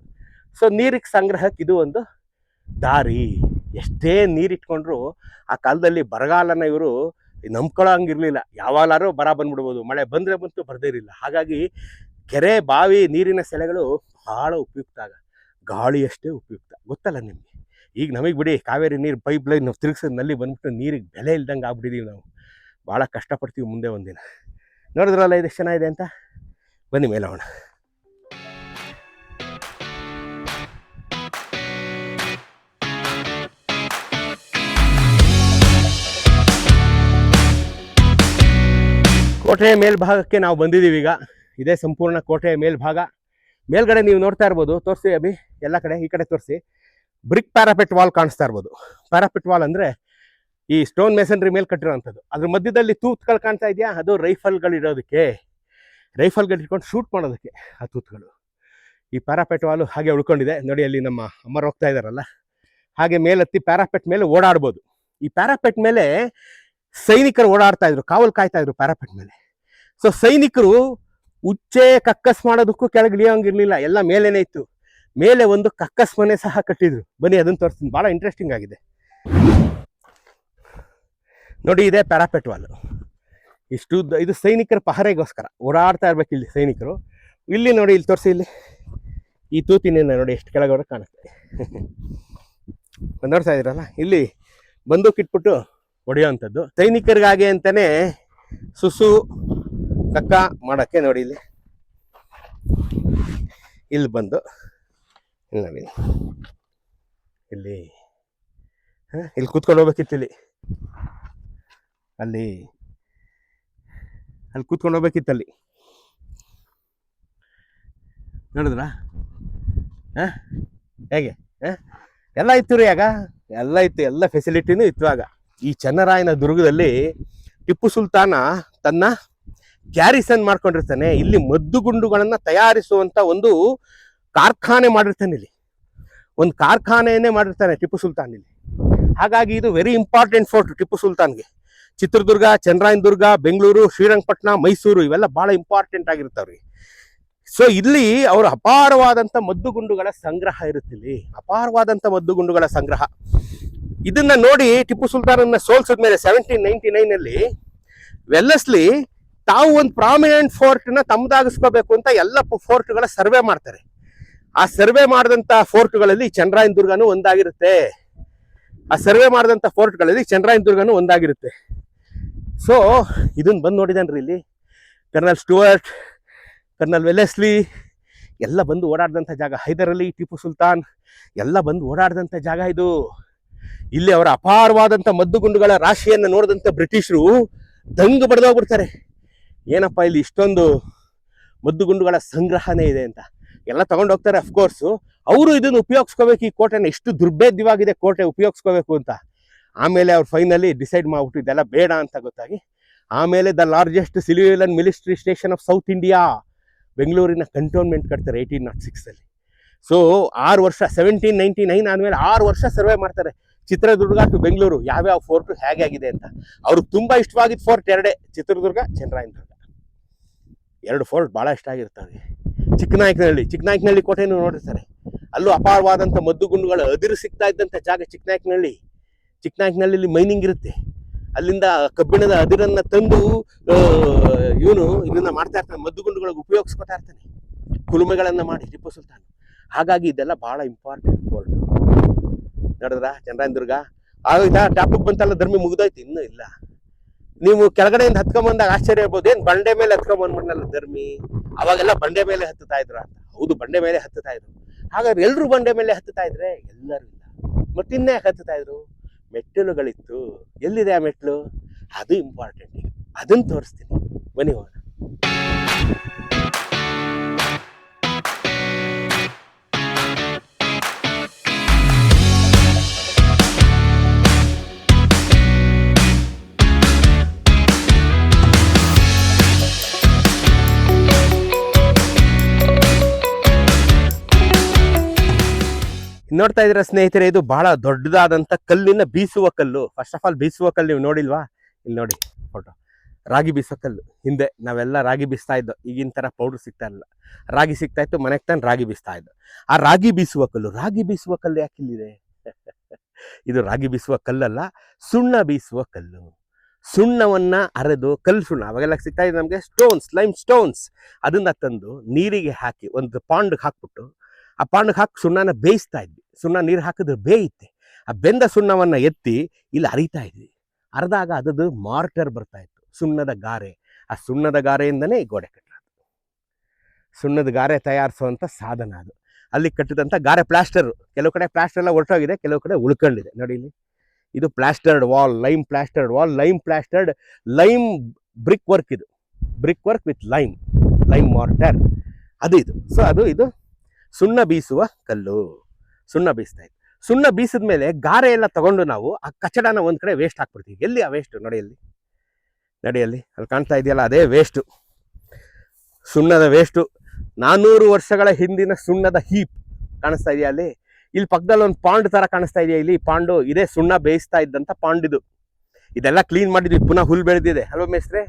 ಸೊ ನೀರಿಗೆ ಸಂಗ್ರಹಕ್ಕೆ ಇದು ಒಂದು ದಾರಿ. ಎಷ್ಟೇ ನೀರಿಟ್ಕೊಂಡ್ರು ಆ ಕಾಲದಲ್ಲಿ ಬರಗಾಲನ ಇವರು ನಂಬ್ಕೊಳ್ಳೋಂಗಿರ್ಲಿಲ್ಲ. ಯಾವಾಗಲಾರು ಬರ ಬಂದ್ಬಿಡ್ಬೋದು, ಮಳೆ ಬಂದ್ರೆ ಬಂತು, ಬರ್ದೇ ಇರಲಿಲ್ಲ. ಹಾಗಾಗಿ ಕೆರೆ, ಬಾವಿ, ನೀರಿನ ಸೆಲೆಗಳು ಬಹಳ ಉಪಯುಕ್ತ. ಗಾಳಿಯಷ್ಟೇ ಉಪಯುಕ್ತ, ಗೊತ್ತಲ್ಲ ನಿಮಗೆ. ಈಗ ನಮಗೆ ಬಿಡಿ, ಕಾವೇರಿ ನೀರು ಪೈಪ್ ಲೈನ್ ನಾವು ತಿರುಗಿಸೋದು ನಲ್ಲಿ ಬಂದ್ಬಿಟ್ಟು ನೀರಿಗೆ ಬೆಲೆ ಇಲ್ದಂಗೆ ಆಗ್ಬಿಟ್ಟಿದ್ದೀವಿ ನಾವು. ಭಾಳ ಕಷ್ಟಪಡ್ತೀವಿ ಮುಂದೆ ಒಂದಿನ. ನೋಡಿದ್ರಲ್ಲ ಇದು ಎಷ್ಟು ಚೆನ್ನಾಗಿದೆ ಅಂತ. ಬನ್ನಿ ಮೇಲೆ ಹೋಗೋಣ. ಕೋಟೆಯ ಮೇಲ್ಭಾಗಕ್ಕೆ ನಾವು ಬಂದಿದ್ದೀವಿ ಈಗ. ಇದೇ ಸಂಪೂರ್ಣ ಕೋಟೆಯ ಮೇಲ್ಭಾಗ. ಮೇಲ್ಗಡೆ ನೀವು ನೋಡ್ತಾ ಇರ್ಬೋದು. ತೋರಿಸಿ ಅಭಿ, ಎಲ್ಲ ಕಡೆ ಈ ಕಡೆ ತೋರಿಸಿ. ಬ್ರಿಕ್ ಪ್ಯಾರಾಪೆಟ್ ವಾಲ್ ಕಾಣಿಸ್ತಾ ಇರ್ಬೋದು. ಪ್ಯಾರಾಪೆಟ್ ವಾಲ್ ಅಂದರೆ ಈ ಸ್ಟೋನ್ ಮೇಸನ್ರಿ ಮೇಲೆ ಕಟ್ಟಿರೋವಂಥದ್ದು. ಅದ್ರ ಮಧ್ಯದಲ್ಲಿ ತೂತ್ಗಳು ಕಾಣ್ತಾ ಇದೆಯಾ? ಅದು ರೈಫಲ್ಗಳಿರೋದಕ್ಕೆ, ರೈಫಲ್ಗಳು ಇಟ್ಕೊಂಡು ಶೂಟ್ ಮಾಡೋದಕ್ಕೆ ಆ ತೂತ್ಗಳು. ಈ ಪ್ಯಾರಾಪೆಟ್ ವಾಲು ಹಾಗೆ ಉಳ್ಕೊಂಡಿದೆ ನೋಡಿ. ಅಲ್ಲಿ ನಮ್ಮ ಅಮ್ಮರು ಹೋಗ್ತಾ ಇದ್ದಾರಲ್ಲ, ಹಾಗೆ ಮೇಲೆತ್ತಿ ಪ್ಯಾರಾಪೆಟ್ ಮೇಲೆ ಓಡಾಡ್ಬೋದು. ಈ ಪ್ಯಾರಾಪೆಟ್ ಮೇಲೆ ಸೈನಿಕರು ಓಡಾಡ್ತಾ ಇದ್ರು, ಕಾವಲು ಕಾಯ್ತಾ ಇದ್ರು ಪ್ಯಾರಾಪೆಟ್ ಮೇಲೆ. ಸೊ ಸೈನಿಕರು ಉಚ್ಚೆ ಕಕ್ಕಸ್ ಮಾಡೋದಕ್ಕೂ ಕೆಳಗೆ ಇಳಿಯೋಂಗಿರ್ಲಿಲ್ಲ, ಎಲ್ಲ ಮೇಲೇನೆ ಇತ್ತು. ಮೇಲೆ ಒಂದು ಕಕ್ಕಸ್ ಮನೆ ಸಹ ಕಟ್ಟಿದ್ರು. ಬನ್ನಿ ಅದನ್ನ ತೋರಿಸ್ತೀನಿ, ಬಹಳ ಇಂಟ್ರೆಸ್ಟಿಂಗ್ ಆಗಿದೆ ನೋಡಿ. ಇದೆ ಪ್ಯಾರಾಪೆಟ್ ವಾಲ್. ಇಷ್ಟು ಇದು ಸೈನಿಕರ ಪಹರೆಗೋಸ್ಕರ ಓಡಾಡ್ತಾ ಇರ್ಬೇಕು ಇಲ್ಲಿ ಸೈನಿಕರು. ಇಲ್ಲಿ ನೋಡಿ, ಇಲ್ಲಿ ತೋರಿಸಿ, ಇಲ್ಲಿ ಈ ತೂತಿನಿಂದ ನೋಡಿ ಎಷ್ಟು ಕೆಳಗಡೆ ಕಾಣುತ್ತೆ. ನೋಡ್ತಾ ಇದ್ರಲ್ಲ, ಇಲ್ಲಿ ಬಂದೂಕ್ ಇಟ್ಬಿಟ್ಟು ಹೊಡೆಯೋವಂಥದ್ದು ಸೈನಿಕರಿಗಾಗಿ ಅಂತಾನೆ ಸುಸು ಕಕ್ಕ ಮಾಡಕ್ಕೆ. ನೋಡಿ ಇಲ್ಲಿ ಬಂದು ಇಲ್ಲಿ ನೋಡಿ, ಇಲ್ಲಿ ಕೂತ್ಕೊಂಡು ಹೋಗ್ಬೇಕಿತ್ತು. ಅಲ್ಲಿ ಕೂತ್ಕೊಂಡು ಹೋಗ್ಬೇಕಿತ್ತಲ್ಲಿ, ನೋಡಿದ್ರ ಹೇಗೆ ಎಲ್ಲ ಇತ್ತು ರೀ ಆಗ, ಎಲ್ಲ ಇತ್ತು, ಎಲ್ಲ ಫೆಸಿಲಿಟಿನೂ ಇತ್ತು ಆಗ. ಈ ಚೆನ್ನರಾಯನ ದುರ್ಗದಲ್ಲಿ ಟಿಪ್ಪು ಸುಲ್ತಾನ ತನ್ನ ಗ್ಯಾರಿಸನ್ ಮಾಡ್ಕೊಂಡಿರ್ತಾನೆ. ಇಲ್ಲಿ ಮದ್ದುಗುಂಡುಗಳನ್ನ ತಯಾರಿಸುವಂತ ಒಂದು ಕಾರ್ಖಾನೆ ಮಾಡಿರ್ತಾನೆ. ಇಲ್ಲಿ ಒಂದು ಕಾರ್ಖಾನೆಯನ್ನೇ ಮಾಡಿರ್ತಾನೆ ಟಿಪ್ಪು ಸುಲ್ತಾನ್ ಇಲ್ಲಿ. ಹಾಗಾಗಿ ಇದು ವೆರಿ ಇಂಪಾರ್ಟೆಂಟ್ ಫೋರ್ಟ್ ಟಿಪ್ಪು ಸುಲ್ತಾನ್ಗೆ. ಚಿತ್ರದುರ್ಗ, ಚನ್ನರಾಯನ ದುರ್ಗ, ಬೆಂಗಳೂರು, ಶ್ರೀರಂಗಪಟ್ಟಣ, ಮೈಸೂರು ಇವೆಲ್ಲ ಬಹಳ ಇಂಪಾರ್ಟೆಂಟ್ ಆಗಿರ್ತಾವ್ರಿ. ಸೊ ಇಲ್ಲಿ ಅವರು ಅಪಾರವಾದಂತ ಮದ್ದುಗುಂಡುಗಳ ಸಂಗ್ರಹ ಇರುತ್ತೆ. ಇಲ್ಲಿ ಅಪಾರವಾದಂತ ಮದ್ದುಗುಂಡುಗಳ ಸಂಗ್ರಹ. ಇದನ್ನ ನೋಡಿ ಟಿಪ್ಪು ಸುಲ್ತಾನನ್ನ ಸೋಲ್ಸಿದ ಮೇಲೆ 1799 ಅಲ್ಲಿ ವೆಲ್ಲೆಸ್ಲಿ ತಾವು ಒಂದು ಪ್ರಾಮಿನೆಂಟ್ ಫೋರ್ಟ್ ನ ತಮ್ಮದಾಗಿಸ್ಕೋಬೇಕು ಅಂತ ಎಲ್ಲ ಫೋರ್ಟ್ಗಳ ಸರ್ವೆ ಮಾಡ್ತಾರೆ. ಆ ಸರ್ವೆ ಮಾಡಿದಂತ ಫೋರ್ಟ್ಗಳಲ್ಲಿ ಚನ್ನರಾಯನ ದುರ್ಗನೂ ಒಂದಾಗಿರುತ್ತೆ. ಸೊ ಇದನ್ನ ಬಂದು ನೋಡಿದನ್ರಿ ಇಲ್ಲಿ ಕರ್ನಲ್ ಸ್ಟುವರ್ಟ್, ಕರ್ನಲ್ ವೆಲ್ಲೆಸ್ಲಿ ಎಲ್ಲ ಬಂದು ಓಡಾಡಿದಂಥ ಜಾಗ. ಹೈದರ್ ಅಲಿ, ಟಿಪ್ಪು ಸುಲ್ತಾನ್ ಎಲ್ಲ ಬಂದು ಓಡಾಡಿದಂಥ ಜಾಗ ಇದು. ಇಲ್ಲಿ ಅವರ ಅಪಾರವಾದಂಥ ಮದ್ದುಗುಂಡುಗಳ ರಾಶಿಯನ್ನು ನೋಡಿದಂಥ ಬ್ರಿಟಿಷರು ದಂಗು ಬಡ್ದೋಗ್ಬಿಡ್ತಾರೆ. ಏನಪ್ಪ ಇಲ್ಲಿ ಇಷ್ಟೊಂದು ಮದ್ದುಗುಂಡುಗಳ ಸಂಗ್ರಹಣೆ ಇದೆ ಅಂತ ಎಲ್ಲ ತಗೊಂಡು ಹೋಗ್ತಾರೆ. ಅಫ್ಕೋರ್ಸು ಅವರು ಇದನ್ನು ಉಪಯೋಗಿಸ್ಕೋಬೇಕು, ಈ ಕೋಟೆನ ಎಷ್ಟು ದುರ್ಭೇದ್ಯವಾಗಿದೆ ಕೋಟೆ, ಉಪಯೋಗಿಸ್ಕೋಬೇಕು ಅಂತ. ಆಮೇಲೆ ಅವ್ರು ಫೈನಲಿ ಡಿಸೈಡ್ ಮಾಡ್ಬಿಟ್ಟು ಇದೆಲ್ಲ ಬೇಡ ಅಂತ ಗೊತ್ತಾಗಿ ಆಮೇಲೆ the largest civilian military station of south India ಬೆಂಗಳೂರಿನ ಕಂಟೋನ್ಮೆಂಟ್ ಕಟ್ತಾರೆ 1806 ಅಲ್ಲಿ. ಸೊ 6 ವರ್ಷ 1799 ಆದಮೇಲೆ 6 ವರ್ಷ ಸರ್ವೆ ಮಾಡ್ತಾರೆ ಚಿತ್ರದುರ್ಗ ಟು ಬೆಂಗಳೂರು, ಯಾವ್ಯಾವ ಫೋರ್ಟ್ ಹೇಗೆ ಆಗಿದೆ ಅಂತ. ಅವ್ರಿಗೆ ತುಂಬಾ ಇಷ್ಟವಾಗಿದ್ದ ಫೋರ್ಟ್ ಎರಡೇ, ಚಿತ್ರದುರ್ಗ, ಚನ್ನರಾಯನ ದುರ್ಗ. 2 ಫೋರ್ಟ್ ಬಹಳ ಇಷ್ಟ ಆಗಿರ್ತವೆ. ಚಿಕ್ಕನಾಯಕನಹಳ್ಳಿ ಕೋಟೆಯನ್ನು ನೋಡಿರ್ತಾರೆ. ಅಲ್ಲೂ ಅಪಾರವಾದಂಥ ಮದ್ದುಗುಂಡುಗಳು ಅದಿರು ಸಿಗ್ತಾ ಇದ್ದಂಥ ಜಾಗ ಚಿಕ್ಕನಾಯಕನಹಳ್ಳಿ ಮೈನಿಂಗ್ ಇರುತ್ತೆ. ಅಲ್ಲಿಂದ ಕಬ್ಬಿಣದ ಅದಿರನ್ನ ತಂದು ಇದನ್ನ ಮಾಡ್ತಾ ಇರ್ತಾನೆ, ಮದ್ದುಗುಂಡುಗಳಿಗೆ ಉಪಯೋಗಿಸ್ಕೊತಾ ಇರ್ತಾನೆ, ಕುಲುಮೆಗಳನ್ನ ಮಾಡಿ ಟಿಪ್ಪು ಸುಲ್ತಾನ್. ಹಾಗಾಗಿ ಇದೆಲ್ಲ ಬಹಳ ಇಂಪಾರ್ಟೆಂಟ್ ಫೋರ್ಟ್. ನೋಡಿದ್ರ ಚನ್ನರಾಯನ ದುರ್ಗ ಆಗೋಯ್ತಾ? ಟಾಪಿಕ್ ಬಂತಲ್ಲ, ಧರ್ಮಿ ಮುಗಿದೋಯ್ತು? ಇನ್ನೂ ಇಲ್ಲ. ನೀವು ಕೆಳಗಡೆಯಿಂದ ಹತ್ಕೊಂಬಂದಾಗ ಆಶ್ಚರ್ಯ ಇರ್ಬೋದು, ಏನ್ ಬಂಡೆ ಮೇಲೆ ಹತ್ಕೊಂಬಂದ್ಬಿಡ್ನಲ್ಲ ಧರ್ಮಿ, ಅವಾಗೆಲ್ಲ ಬಂಡೆ ಮೇಲೆ ಹತ್ತುತ್ತಾ ಇದ್ರು ಅಂತ. ಹೌದು, ಬಂಡೆ ಮೇಲೆ ಹತ್ತುತ್ತಾ ಇದ್ರು. ಹಾಗಾದ್ರೆ ಎಲ್ರು ಬಂಡೆ ಮೇಲೆ ಹತ್ತುತ್ತಾ ಇದ್ರೆ? ಎಲ್ಲರೂ ಇಲ್ಲ. ಮತ್ತಿನ್ನೇ ಹತ್ತುತ್ತಾ ಇದ್ರು? ಮೆಟ್ಟಿಲುಗಳಿತ್ತು. ಎಲ್ಲಿದೆ ಆ ಮೆಟ್ಲು? ಅದು ಇಂಪಾರ್ಟೆಂಟ್. ಅದನ್ನ ತೋರಿಸ್ತೀನಿ, ಬನ್ನಿ ಹೋಗೋಣ. ನೋಡ್ತಾ ಇದ್ರ ಸ್ನೇಹಿತರೆ, ಇದು ಬಹಳ ದೊಡ್ಡದಾದಂತ ಕಲ್ಲಿನ ಬೀಸುವ ಕಲ್ಲು. ಫಸ್ಟ್ ಆಫ್ ಆಲ್ ಬೀಸುವ ಕಲ್ಲು ನೀವು ನೋಡಿಲ್ವಾ? ಇಲ್ಲಿ ನೋಡಿ ಫೋಟೋ. ರಾಗಿ ಬೀಸೋ ಕಲ್ಲು. ಹಿಂದೆ ನಾವೆಲ್ಲ ರಾಗಿ ಬೀಸ್ತಾ ಇದ್ದೋ, ಈಗಿನ ತರ ಪೌಡರ್ ಸಿಗ್ತಾ ಇಲ್ಲ. ರಾಗಿ ಸಿಗ್ತಾ ಇತ್ತು, ಮನೆಗೆ ತಾನು ರಾಗಿ ಬೀಸ್ತಾ ಇದ್ದು. ಆ ರಾಗಿ ಬೀಸುವ ಕಲ್ಲು ಯಾಕೆ ಇಲ್ಲಿದೆ? ಇದು ರಾಗಿ ಬೀಸುವ ಕಲ್ಲಲ್ಲ, ಸುಣ್ಣ ಬೀಸುವ ಕಲ್ಲು. ಸುಣ್ಣವನ್ನ ಅರೆದು, ಕಲ್ಲು ಸುಣ್ಣ ಅವಾಗೆಲ್ಲ ಸಿಗ್ತಾ ಇದೆ ನಮಗೆ, ಲೈಮ್ ಸ್ಟೋನ್ಸ್. ಅದನ್ನ ತಂದು ನೀರಿಗೆ ಹಾಕಿ ಒಂದು ಪಾಂಡ್ಗೆ ಹಾಕ್ಬಿಟ್ಟು, ಆ ಪಾಂಡ್ಗೆ ಹಾಕಿ ಸುಣ್ಣನ ಬೇಯಿಸ್ತಾ ಇದ್ವಿ. ಸುಣ್ಣ ನೀರು ಹಾಕಿದ್ರೆ ಬೇಯುತ್ತೆ. ಆ ಬೆಂದ ಸುಣ್ಣವನ್ನ ಎತ್ತಿ ಇಲ್ಲಿ ಅರಿತಾ ಇದ್ವಿ. ಅರ್ದಾಗ ಅದದು ಮಾರ್ಟರ್ ಬರ್ತಾ ಇತ್ತು, ಸುಣ್ಣದ ಗಾರೆ. ಆ ಸುಣ್ಣದ ಗಾರೆಯಿಂದನೇ ಈ ಗೋಡೆ ಕಟ್ಟೋದು. ಸುಣ್ಣದ ಗಾರೆ ತಯಾರಿಸುವಂತ ಸಾಧನ ಅದು. ಅಲ್ಲಿ ಕಟ್ಟಿದಂಥ ಗಾರೆ ಪ್ಲಾಸ್ಟರ್, ಕೆಲವು ಕಡೆ ಪ್ಲಾಸ್ಟರ್ ಎಲ್ಲ ಹೊರಟೋಗಿದೆ, ಕೆಲವು ಕಡೆ ಉಳ್ಕೊಂಡಿದೆ. ನೋಡಿ ಇಲ್ಲಿ, ಇದು plastered wall, lime plastered lime brick work. ಇದು brick work with lime mortar, ಅದು ಇದು. ಸೊ ಅದು ಇದು ಸುಣ್ಣ ಬೀಸುವ ಕಲ್ಲು. ಸುಣ್ಣ ಬೀಸ್ತಾ ಇತ್ತು. ಸುಣ್ಣ ಬೀಸಿದ ಮೇಲೆ ಗಾರೆ ಎಲ್ಲ ತಗೊಂಡು ನಾವು ಆ ಕಚಡನ ಒಂದ್ ಕಡೆ ವೇಸ್ಟ್ ಹಾಕ್ಬಿಡ್ತೀವಿ. ಎಲ್ಲಿ ಆ ವೇಸ್ಟ್? ನಡಿಯಲ್ಲಿ ಅಲ್ಲಿ ಕಾಣ್ತಾ ಇದೆಯಲ್ಲ, ಅದೇ ವೇಸ್ಟು, ಸುಣ್ಣದ ವೇಸ್ಟು. 400 ವರ್ಷಗಳ ಹಿಂದಿನ ಸುಣ್ಣದ ಹೀಪ್ ಕಾಣಿಸ್ತಾ ಇದೆಯಾ ಅಲ್ಲಿ? ಇಲ್ಲಿ ಪಕ್ಕದಲ್ಲಿ ಒಂದು ಪಾಂಡ್ ತರ ಕಾಣಿಸ್ತಾ ಇದೆಯಾ, ಇಲ್ಲಿ ಪಾಂಡು ಇದೇ ಸುಣ್ಣ ಬೇಯಿಸ್ತಾ ಇದ್ದಂತ ಪಾಂಡ್ ಇದು. ಇದೆಲ್ಲ ಕ್ಲೀನ್ ಮಾಡಿದ್ವಿ, ಪುನಃ ಹುಲ್ ಬೆಳೆದಿದೆ ಅಲ್ವಾ ಮೇಸ್ತ್ರೆ.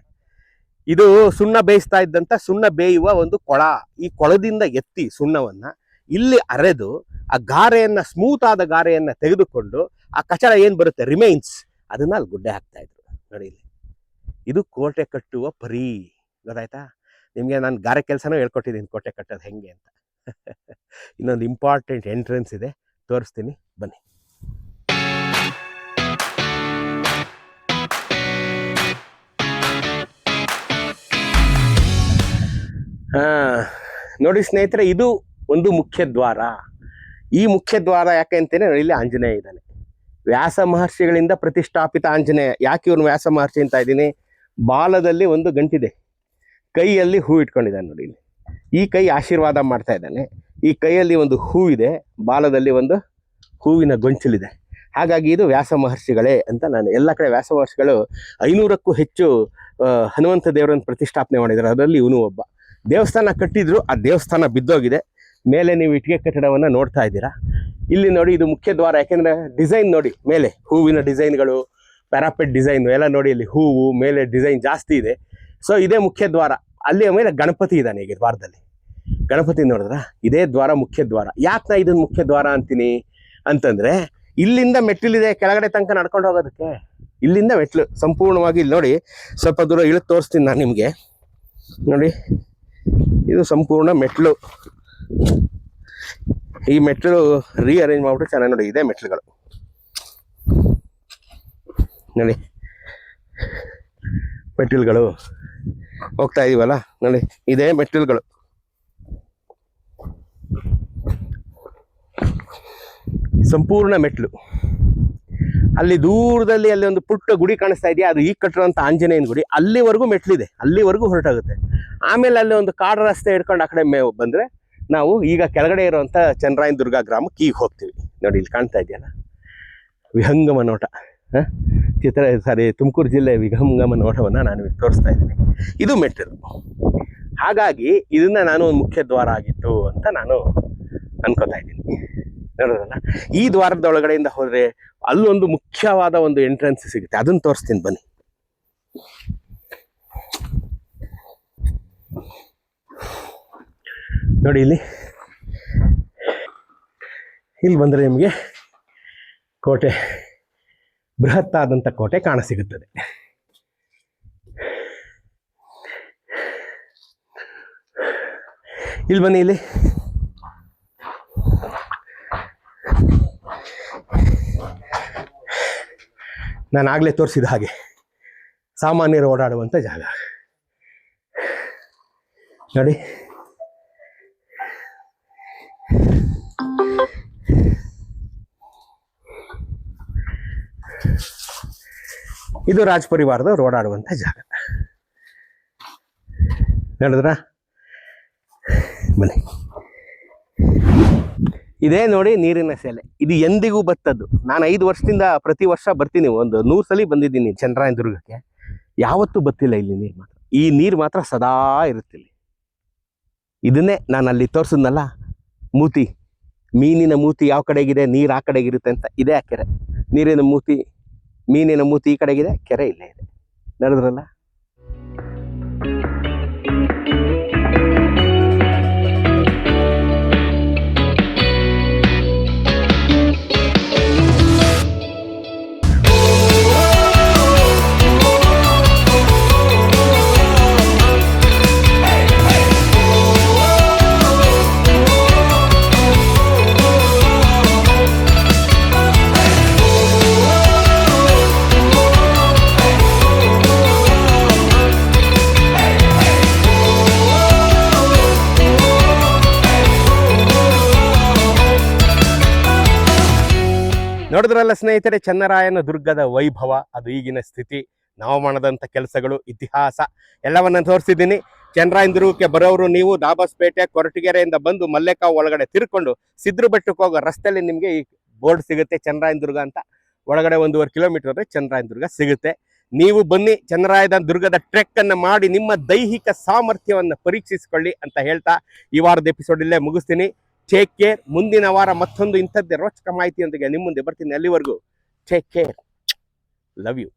ಇದು ಸುಣ್ಣ ಬೇಯಿಸ್ತಾ ಇದ್ದಂತ ಸುಣ್ಣ ಬೇಯುವ ಒಂದು ಕೊಳ. ಈ ಕೊಳದಿಂದ ಎತ್ತಿ ಸುಣ್ಣವನ್ನ ಇಲ್ಲಿ ಅರೆದು ಆ ಗಾರೆಯನ್ನ, ಸ್ಮೂತ್ ಆದ ಗಾರೆಯನ್ನ ತೆಗೆದುಕೊಂಡು ಆ ಕಚಡ ಏನ್ ಬರುತ್ತೆ ರಿಮೈನ್ಸ್, ಅದನ್ನ ಅಲ್ಲಿ ಗುಡ್ಡೆ ಹಾಕ್ತಾ ಇದ್ರು ನೋಡಿ. ಇಲ್ಲಿ ಇದು ಕೋಟೆ ಕಟ್ಟುವ ಪರಿ, ಗೊತ್ತಾಯ್ತಾ ನಿಮ್ಗೆ. ನಾನು ಗಾರೆ ಕೆಲಸನೂ ಹೇಳ್ಕೊಟ್ಟಿದ್ದೀನಿ ಕೋಟೆ ಕಟ್ಟೋದು ಹೆಂಗೆ ಅಂತ. ಇನ್ನೊಂದು ಇಂಪಾರ್ಟೆಂಟ್ ಎಂಟ್ರೆನ್ಸ್ ಇದೆ, ತೋರಿಸ್ತೀನಿ ಬನ್ನಿ. ನೋಡಿ ಸ್ನೇಹಿತರೆ, ಇದು ಒಂದು ಮುಖ್ಯ ದ್ವಾರ. ಈ ಮುಖ್ಯ ದ್ವಾರ ಯಾಕೆ ಅಂತೇನೆ ಇಲ್ಲಿ ಆಂಜನೇಯ ಇದ್ದಾನೆ, ವ್ಯಾಸ ಮಹರ್ಷಿಗಳಿಂದ ಪ್ರತಿಷ್ಠಾಪಿತ ಆಂಜನೇಯ. ಯಾಕೆ ಇವ್ನು ವ್ಯಾಸ ಮಹರ್ಷಿ ಅಂತ ಇದ್ದೀನಿ, ಬಾಲದಲ್ಲಿ ಒಂದು ಗಂಟಿದೆ, ಕೈಯಲ್ಲಿ ಹೂ ಇಟ್ಕೊಂಡಿದ್ದಾನೆ ನೋಡಿ. ಇಲ್ಲಿ ಈ ಕೈ ಆಶೀರ್ವಾದ ಮಾಡ್ತಾ ಇದ್ದಾನೆ, ಈ ಕೈಯಲ್ಲಿ ಒಂದು ಹೂ ಇದೆ, ಬಾಲದಲ್ಲಿ ಒಂದು ಹೂವಿನ ಗೊಂಚಲಿದೆ. ಹಾಗಾಗಿ ಇದು ವ್ಯಾಸ ಮಹರ್ಷಿಗಳೇ ಅಂತ. ನಾನು ಎಲ್ಲ ಕಡೆ ವ್ಯಾಸ ಮಹರ್ಷಿಗಳು 500ಕ್ಕೂ ಹೆಚ್ಚು ಹನುಮಂತ ದೇವರನ್ನು ಪ್ರತಿಷ್ಠಾಪನೆ ಮಾಡಿದ್ದಾರೆ, ಅದರಲ್ಲಿ ಇವನು ಒಬ್ಬ. ದೇವಸ್ಥಾನ ಕಟ್ಟಿದ್ರು, ಆ ದೇವಸ್ಥಾನ ಬಿದ್ದೋಗಿದೆ. ಮೇಲೆ ನೀವು ಇಟ್ಟಿಗೆ ಕಟ್ಟಡವನ್ನ ನೋಡ್ತಾ ಇದ್ದೀರಾ. ಇಲ್ಲಿ ನೋಡಿ, ಇದು ಮುಖ್ಯ ದ್ವಾರ. ಯಾಕೆಂದ್ರೆ ಡಿಸೈನ್ ನೋಡಿ, ಮೇಲೆ ಹೂವಿನ ಡಿಸೈನ್ಗಳು, ಪ್ಯಾರಾಪೆಟ್ ಡಿಸೈನ್ ಎಲ್ಲ ನೋಡಿ. ಇಲ್ಲಿ ಹೂವು ಮೇಲೆ ಡಿಸೈನ್ ಜಾಸ್ತಿ ಇದೆ. ಸೊ ಇದೇ ಮುಖ್ಯ ದ್ವಾರ. ಅಲ್ಲಿ ಆಮೇಲೆ ಗಣಪತಿ ಇದ್ದಾನೆ ಈಗ ದ್ವಾರದಲ್ಲಿ. ಗಣಪತಿ ನೋಡಿದ್ರ, ಇದೇ ದ್ವಾರ ಮುಖ್ಯ ದ್ವಾರ. ಯಾಕೆ ನಾ ಇದನ್ನ ಮುಖ್ಯ ದ್ವಾರ ಅಂತೀನಿ ಅಂತಂದ್ರೆ, ಇಲ್ಲಿಂದ ಮೆಟ್ಟಿಲಿದೆ ಕೆಳಗಡೆ ತನಕ ನಡ್ಕೊಂಡು ಹೋಗೋದಕ್ಕೆ. ಇಲ್ಲಿಂದ ಮೆಟ್ಲು ಸಂಪೂರ್ಣವಾಗಿ ಇಲ್ಲಿ ನೋಡಿ, ಸ್ವಲ್ಪ ದೂರ ಇಳಿದು ತೋರಿಸ್ತೀನಿ ನಾನು ನಿಮಗೆ. ನೋಡಿ, ಇದು ಸಂಪೂರ್ಣ ಮೆಟ್ಲು. ಈ ಮೆಟ್ಲು ರೀಅರೇಂಜ್ ಮಾಡ್ಬಿಟ್ಟು ಚೆನ್ನಾಗಿ ನೋಡಿ. ಇದೇ ಮೆಟ್ಲುಗಳು ನೋಡಿ, ಮೆಟ್ಟಿಲುಗಳು ಹೋಗ್ತಾ ಇದೀವಲ್ಲ ನೋಡಿ, ಇದೇ ಮೆಟ್ಟಿಲುಗಳು. ಸಂಪೂರ್ಣ ಮೆಟ್ಲು. ಅಲ್ಲಿ ದೂರದಲ್ಲಿ ಅಲ್ಲಿ ಒಂದು ಪುಟ್ಟ ಗುಡಿ ಕಾಣಿಸ್ತಾ ಇದೆಯಾ, ಅದು ಈಗ ಕಟ್ಟಿರುವಂತ ಆಂಜನೇಯನ ಗುಡಿ. ಅಲ್ಲಿವರೆಗೂ ಮೆಟ್ಲಿದೆ, ಅಲ್ಲಿವರೆಗೂ ಹೊರಟಾಗುತ್ತೆ. ಆಮೇಲೆ ಅಲ್ಲಿ ಒಂದು ಕಾಡು ರಸ್ತೆ ಹಿಡ್ಕೊಂಡು ಆ ಕಡೆ ಬಂದ್ರೆ ನಾವು ಈಗ ಕೆಳಗಡೆ ಇರುವಂತ ಚನ್ನರಾಯನ ದುರ್ಗ ಗ್ರಾಮಕ್ಕೆ ಈಗ ಹೋಗ್ತೀವಿ. ನೋಡಿ, ಇಲ್ಲಿ ಕಾಣ್ತಾ ಇದೆಯಲ್ಲ ವಿಹಂಗಮ ನೋಟ. ತುಮಕೂರು ಜಿಲ್ಲೆ ವಿಹಂಗಮ ನೋಟವನ್ನ ನಾನು ತೋರಿಸ್ತಾ ಇದ್ದೀನಿ. ಇದು ಮೆಟ್ಟಿಲು. ಹಾಗಾಗಿ ಇದನ್ನ ನಾನು ಒಂದು ಮುಖ್ಯ ದ್ವಾರ ಆಗಿತ್ತು ಅಂತ ನಾನು ಅನ್ಕೋತಾ ಇದ್ದೀನಿ. ನೋಡೋದಲ್ಲ, ಈ ದ್ವಾರದ ಒಳಗಡೆಯಿಂದ ಹೋದ್ರೆ ಅಲ್ಲೊಂದು ಮುಖ್ಯವಾದ ಒಂದು ಎಂಟ್ರೆನ್ಸ್ ಸಿಗುತ್ತೆ, ಅದನ್ನ ತೋರಿಸ್ತೀನಿ ಬನ್ನಿ. ನೋಡಿ, ಇಲ್ಲಿ ಬಂದರೆ ನಿಮಗೆ ಕೋಟೆ, ಬೃಹತ್ತಾದಂಥ ಕೋಟೆ ಕಾಣಸಿಗುತ್ತದೆ. ಇಲ್ಲಿ ಬನ್ನಿ. ಇಲ್ಲಿ ನಾನು ಆಗ್ಲೇ ತೋರಿಸಿದ ಹಾಗೆ ಸಾಮಾನ್ಯರು ಓಡಾಡುವಂಥ ಜಾಗ ನೋಡಿ. ಇದು ರಾಜ್ ಪರಿವಾರದವ್ರು ಓಡಾಡುವಂಥ ಜಾಗ. ನೋಡಿದ್ರ ಬನ್ನಿ. ಇದೇ ನೋಡಿ ನೀರಿನ ಸೆಲೆ. ಇದು ಎಂದಿಗೂ ಬತ್ತದ್ದು. ನಾನು 5 ವರ್ಷದಿಂದ ಪ್ರತಿ ವರ್ಷ ಬರ್ತೀನಿ, ಒಂದು 100 ಸಲ ಬಂದಿದ್ದೀನಿ ಚನ್ನರಾಯನ ದುರ್ಗಕ್ಕೆ. ಯಾವತ್ತೂ ಬತ್ತಿಲ್ಲ ಇಲ್ಲಿ ನೀರು ಮಾತ್ರ. ಈ ನೀರು ಮಾತ್ರ ಸದಾ ಇರುತ್ತಿಲ್ಲ. ಇದನ್ನೇ ನಾನು ಅಲ್ಲಿ ತೋರಿಸಿದ್ನಲ್ಲ, ಮೂತಿ, ಮೀನಿನ ಮೂತಿ ಯಾವ ಕಡೆಗಿದೆ, ನೀರು ಆ ಕಡೆಗಿರುತ್ತೆ ಅಂತ. ಇದೇ ಆ ಕೆರೆ. ನೀರಿನ ಮೂತಿ, ಮೀನಿನ ಮೂತಿ ಈ ಕಡೆಗಿದೆ, ಕೆರೆ ಇಲ್ಲೇ ಇದೆ. ನಡೆದ್ರಲ್ಲ. ನೋಡಿದ್ರಲ್ಲ ಸ್ನೇಹಿತರೆ, ಚನ್ನರಾಯನ ದುರ್ಗದ ವೈಭವ, ಅದು ಈಗಿನ ಸ್ಥಿತಿ, ನಾವು ಮಾಡದಂಥ ಕೆಲಸಗಳು, ಇತಿಹಾಸ ಎಲ್ಲವನ್ನ ತೋರಿಸಿದ್ದೀನಿ. ಚನ್ನರಾಯನ ದುರ್ಗಕ್ಕೆ ಬರೋರು ನೀವು ದಾಬಸ್ಪೇಟೆ, ಕೊರಟಗೆರೆಯಿಂದ ಬಂದು ಮಲ್ಲೇಕಾವ್ ಒಳಗಡೆ ತಿರ್ಕೊಂಡು ಸಿದ್ರ ಬೆಟ್ಟಕ್ಕೆ ಹೋಗೋ ರಸ್ತೆಯಲ್ಲಿ ನಿಮಗೆ ಈ ಬೋರ್ಡ್ ಸಿಗುತ್ತೆ, ಚನ್ನರಾಯನ ದುರ್ಗ ಅಂತ. ಒಳಗಡೆ 1.5 ಕಿಲೋಮೀಟರ್ ಅಂದರೆ ಚನ್ನರಾಯನ ದುರ್ಗ ಸಿಗುತ್ತೆ. ನೀವು ಬನ್ನಿ, ಚನ್ನರಾಯನ ದುರ್ಗದ ಟ್ರೆಕ್ ಅನ್ನು ಮಾಡಿ ನಿಮ್ಮ ದೈಹಿಕ ಸಾಮರ್ಥ್ಯವನ್ನು ಪರೀಕ್ಷಿಸಿಕೊಳ್ಳಿ ಅಂತ ಹೇಳ್ತಾ ಈ ವಾರದ ಎಪಿಸೋಡ್ ಇಲ್ಲೇ ಮುಗಿಸ್ತೀನಿ. Take care. ಮುಂದಿನ ವಾರ ಮತ್ತೊಂದು ಇಂಥದ್ದೇ ರೋಚಕ ಮಾಹಿತಿಯೊಂದಿಗೆ ನಿಮ್ಮ ಮುಂದೆ ಬರ್ತೀನಿ. ಅಲ್ಲಿವರೆಗೂ ಟೇಕ್ ಕೇರ್. Love you.